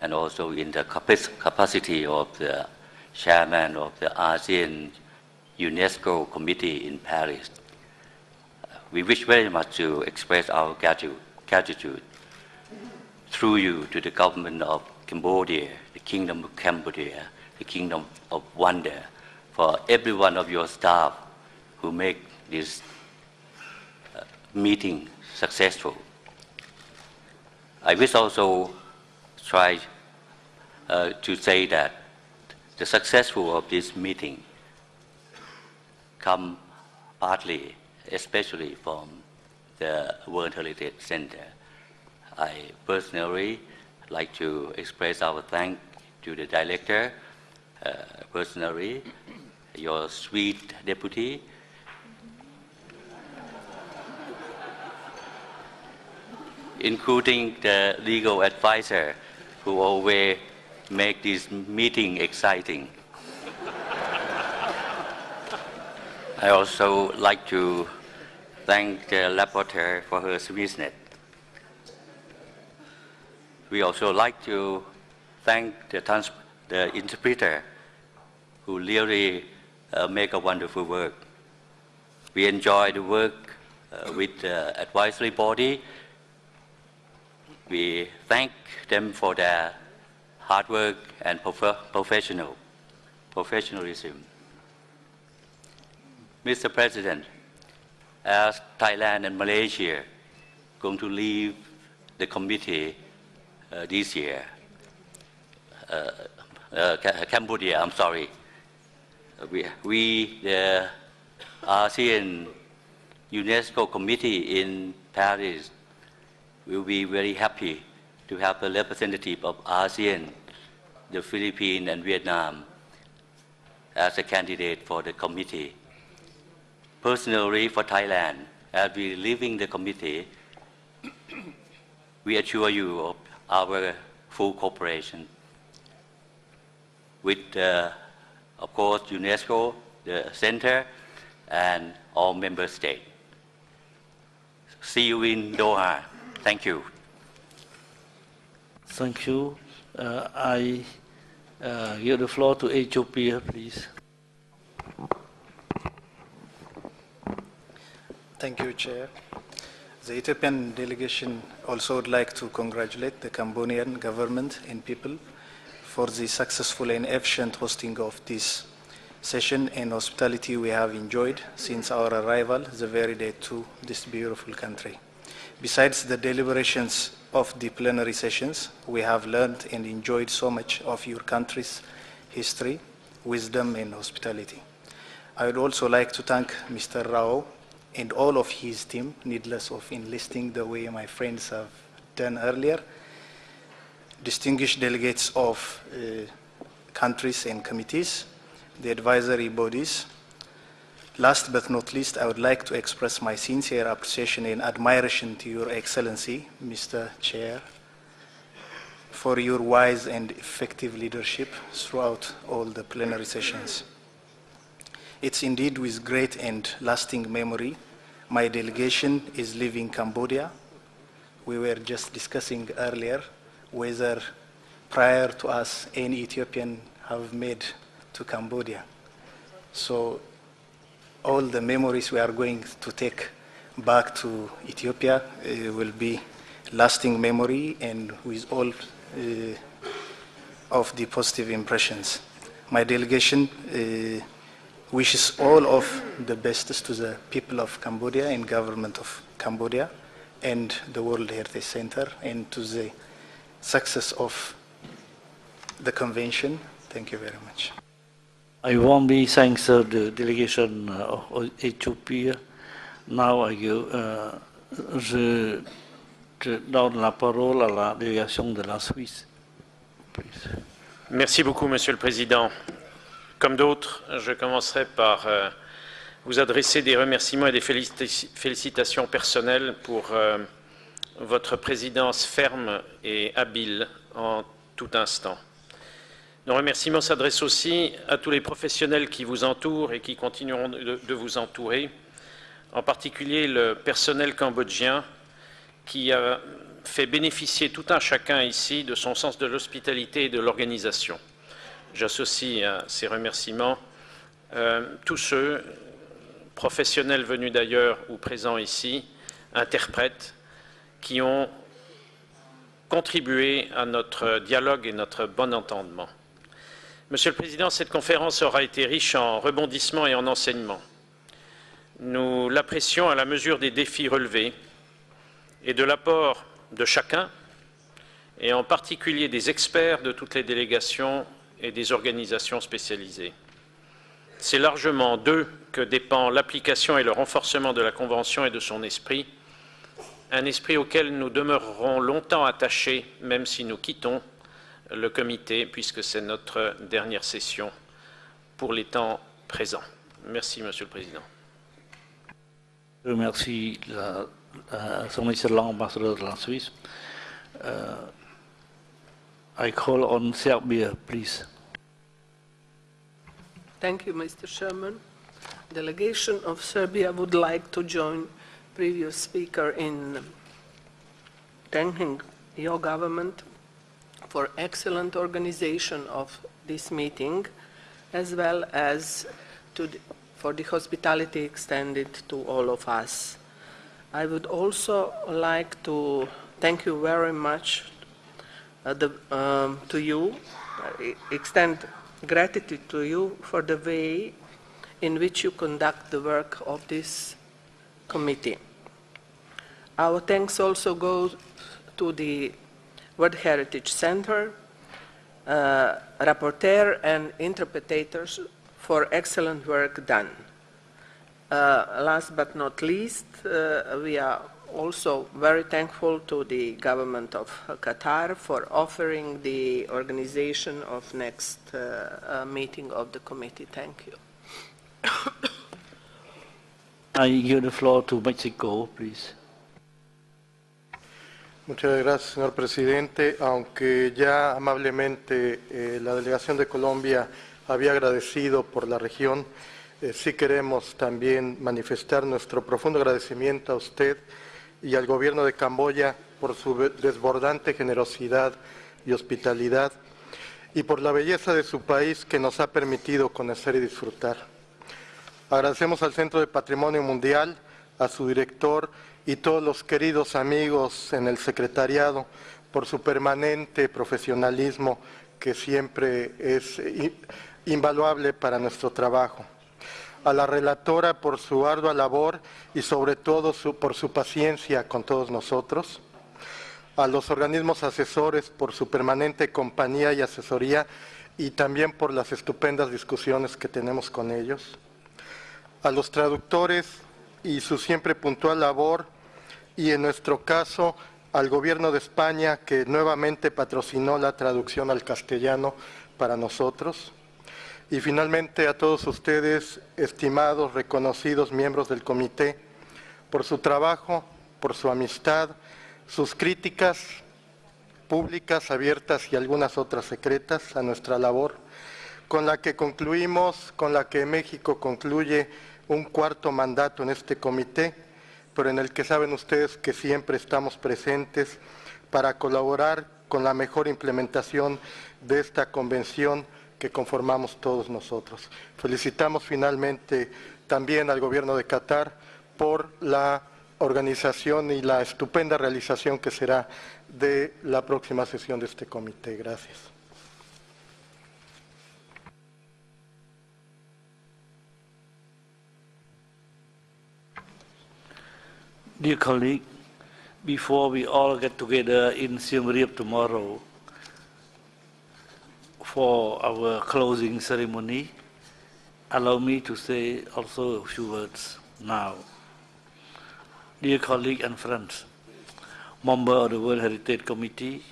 and also in the capacity of the chairman of the ASEAN UNESCO Committee in Paris, we wish very much to express our gratitude through you to the government of Cambodia, the Kingdom of Cambodia, the Kingdom of Wonder, for every one of your staff who make this meeting successful. I wish also try to say that the successful of this meeting come partly, especially from the World Heritage Center. I personally like to express our thanks to the director, personally, your sweet deputy, including the legal advisor who always make this meeting exciting. I also like to thank the rapporteur for her sweetness. We also like to thank the interpreter who really make a wonderful work. We enjoy the work with the advisory body. We thank them for their hard work and professionalism. Mr. President, as Thailand and Malaysia going to leave the committee this year, Cambodia, I'm sorry, we the ASEAN UNESCO Committee in Paris will be very happy to have a representative of ASEAN, the Philippines and Vietnam as a candidate for the committee. Personally, for Thailand, as we leaving the committee, we assure you of our full cooperation with, of course, UNESCO, the center, and all member states. See you in Doha. Thank you. Thank you. I Give the floor to Ethiopia, please. Thank you, Chair. The Ethiopian delegation also would like to congratulate the Cambodian government and people for the successful and efficient hosting of this session and hospitality we have enjoyed since our arrival the very day to this beautiful country. Besides the deliberations of the plenary sessions, we have learned and enjoyed so much of your country's history, wisdom, and hospitality. I would also like to thank Mr. Rao and all of his team, needless of enlisting the way my friends have done earlier, distinguished delegates of countries and committees, the advisory bodies. Last but not least, I would like to express my sincere appreciation and admiration to Your Excellency, Mr. Chair, for your wise and effective leadership throughout all the plenary sessions. It's indeed with great and lasting memory my delegation is leaving Cambodia. We were just discussing earlier whether prior to us any Ethiopian have made to Cambodia. So all the memories we are going to take back to Ethiopia will be lasting memory and with all of the positive impressions. My delegation wishes all of the best to the people of Cambodia and government of Cambodia and the World Heritage Center and to the success of the convention. Thank you very much. I warmly thank the delegation of Ethiopia. Now je donne la parole à la délégation de la Suisse. Please. Merci beaucoup, Monsieur le Président. Comme d'autres, je commencerai par vous adresser des remerciements et des félicitations personnelles pour votre présidence ferme et habile en tout instant. Nos remerciements s'adressent aussi à tous les professionnels qui vous entourent et qui continueront de vous entourer, en particulier le personnel cambodgien qui a fait bénéficier tout un chacun ici de son sens de l'hospitalité et de l'organisation. J'associe à ces remerciements tous ceux, professionnels venus d'ailleurs ou présents ici, interprètes, qui ont contribué à notre dialogue et notre bon entendement. Monsieur le Président, cette conférence aura été riche en rebondissements et en enseignements. Nous l'apprécions à la mesure des défis relevés et de l'apport de chacun, et en particulier des experts de toutes les délégations et des organisations spécialisées. C'est largement d'eux que dépend l'application et le renforcement de la Convention et de son esprit, un esprit auquel nous demeurerons longtemps attachés, même si nous quittons le comité, puisque c'est notre dernière session pour les temps présents. Merci, Monsieur le Président. Je remercie son excellent ambassadeur de la Suisse. I call on Serbia, please. Thank you, Mr. Chairman. Delegation of Serbia would like to join previous speaker in thanking your government for excellent organization of this meeting, as well as for the hospitality extended to all of us. I would also like to thank you very much to you, extend gratitude to you for the way in which you conduct the work of this committee. Our thanks also go to the World Heritage Center, rapporteur and interpreters for excellent work done. Last but not least, we are also very thankful to the government of Qatar for offering the organization of next meeting of the committee. Thank you. I give the floor to Mexico, please. Muchas gracias, señor presidente. Aunque ya amablemente la delegación de Colombia había agradecido por la región, sí queremos también manifestar nuestro profundo agradecimiento a usted y al gobierno de Camboya por su desbordante generosidad y hospitalidad. y por la belleza de su país que nos ha permitido conocer y disfrutar. Agradecemos al Centro de Patrimonio Mundial, a su director y todos los queridos amigos en el secretariado por su permanente profesionalismo que siempre es invaluable para nuestro trabajo. A la relatora por su ardua labor y sobre todo por su paciencia con todos nosotros. A los organismos asesores por su permanente compañía y asesoría y también por las estupendas discusiones que tenemos con ellos. A los traductores y su siempre puntual labor y en nuestro caso al Gobierno de España que nuevamente patrocinó la traducción al castellano para nosotros. Y finalmente a todos ustedes, estimados, reconocidos miembros del comité, por su trabajo, por su amistad, sus críticas públicas, abiertas y algunas otras secretas a nuestra labor, con la que concluimos, con la que México concluye un cuarto mandato en este comité, pero en el que saben ustedes que siempre estamos presentes para colaborar con la mejor implementación de esta convención que conformamos todos nosotros. Felicitamos finalmente también al Gobierno de Qatar por la organización y la estupenda realización que será de la próxima sesión de este comité. Gracias. Dear colleague, before we all get together in Siem Reap tomorrow for our closing ceremony, allow me to say also a few words now. Dear colleagues and friends, members of the World Heritage Committee,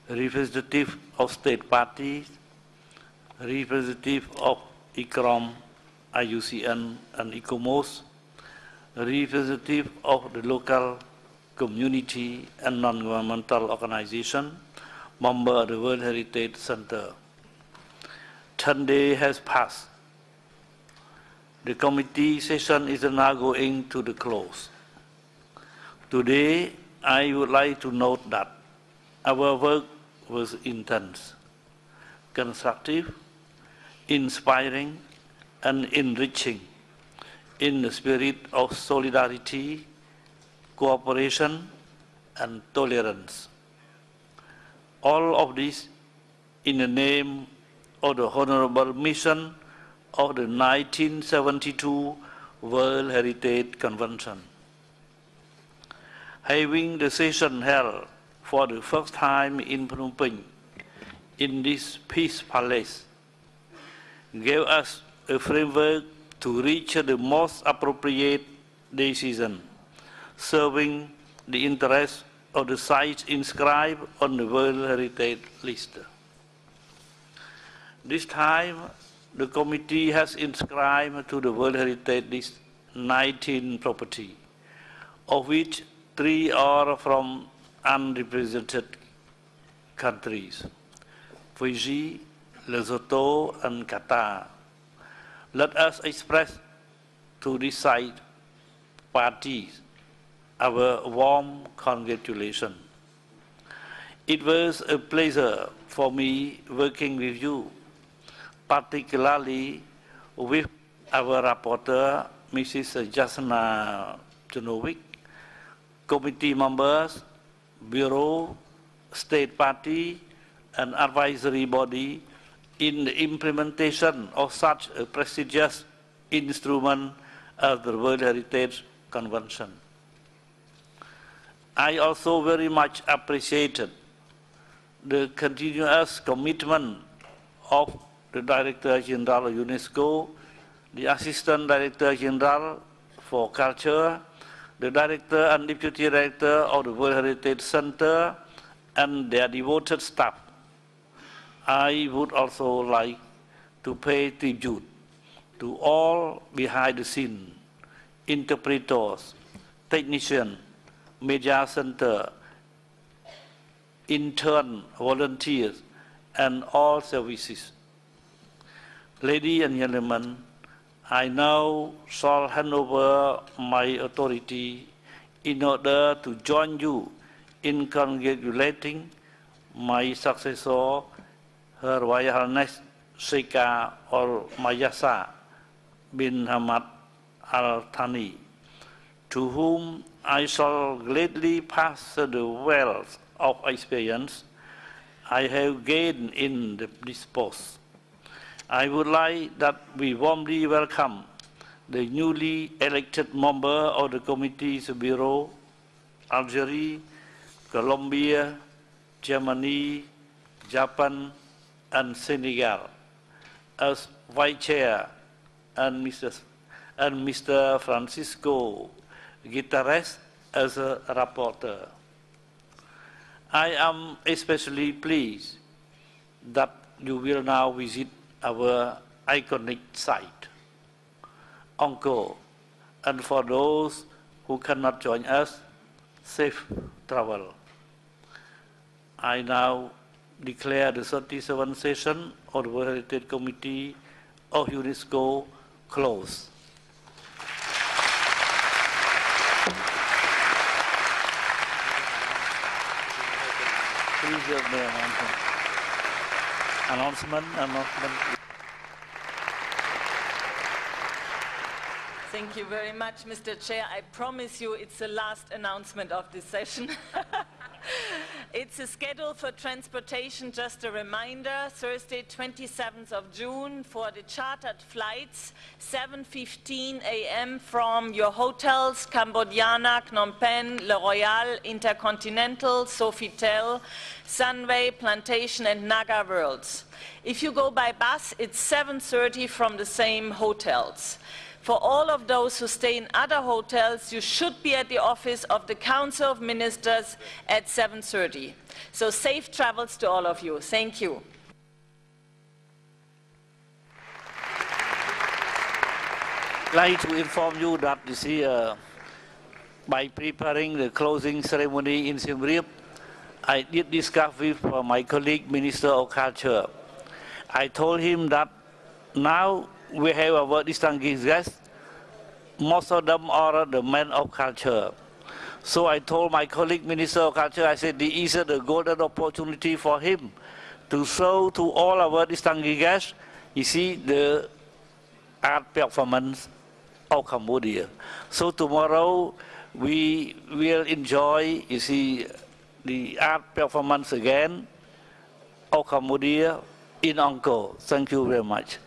representatives of state parties, representatives of ICROM, IUCN and ICOMOS, representatives of the local community and non-governmental organization, member of the World Heritage Center. 10 days has passed. The committee session is now going to the close. Today, I would like to note that our work was intense, constructive, inspiring, and enriching in the spirit of solidarity, cooperation, and tolerance. All of this in the name of the honorable mission of the 1972 World Heritage Convention. Having the session held for the first time in Phnom Penh, in this Peace Palace, gave us a framework to reach the most appropriate decision, serving the interests of the sites inscribed on the World Heritage List. This time, the committee has inscribed to the World Heritage List 19 properties, of which 3 are from unrepresented countries, Fiji, Lesotho, and Qatar. Let us express to this side parties our warm congratulations. It was a pleasure for me working with you, particularly with our rapporteur, Mrs. Jasna Genovic, committee members, bureau, state party, and advisory body in the implementation of such a prestigious instrument as the World Heritage Convention. I also very much appreciated the continuous commitment of the Director General of UNESCO, the Assistant Director General for Culture, the Director and Deputy Director of the World Heritage Center, and their devoted staff. I would also like to pay tribute to all behind the scenes, interpreters, technicians, media center, intern, volunteers, and all services. Ladies and gentlemen, I now shall hand over my authority in order to join you in congratulating my successor, Her Royal Highness Sheikha Al Mayasa bin Hamad Al Thani, to whom I shall gladly pass the wealth of experience I have gained in this post. I would like that we warmly welcome the newly elected member of the Committee's Bureau, Algeria, Colombia, Germany, Japan, and Senegal, as Vice Chair, and Mr. Francisco Guterres as a rapporteur. I am especially pleased that you will now visit our iconic site, Angkor, and for those who cannot join us, safe travel. I now declare the 37th session of the World Heritage Committee of UNESCO closed. Please give me an announcement. Thank you very much, Mr. Chair. I promise you it's the last announcement of this session. It's a schedule for transportation, just a reminder, Thursday 27th of June for the chartered flights, 7:15 a.m. from your hotels, Cambodiana, Phnom Penh, Le Royal, Intercontinental, Sofitel, Sunway, Plantation and Naga Worlds. If you go by bus, it's 7:30 from the same hotels. For all of those who stay in other hotels, you should be at the office of the Council of Ministers at 7:30. So safe travels to all of you. Thank you. I'd like to inform you that this year, by preparing the closing ceremony in Siem Reap, I did discuss with my colleague, Minister of Culture. I told him that now we have our distinguished guests. Most of them are the men of culture. So I told my colleague, Minister of Culture, I said, this is the golden opportunity for him to show to all our distinguished guests, you see, the art performance of Cambodia. So tomorrow we will enjoy, you see, the art performance again of Cambodia in Angkor. Thank you very much.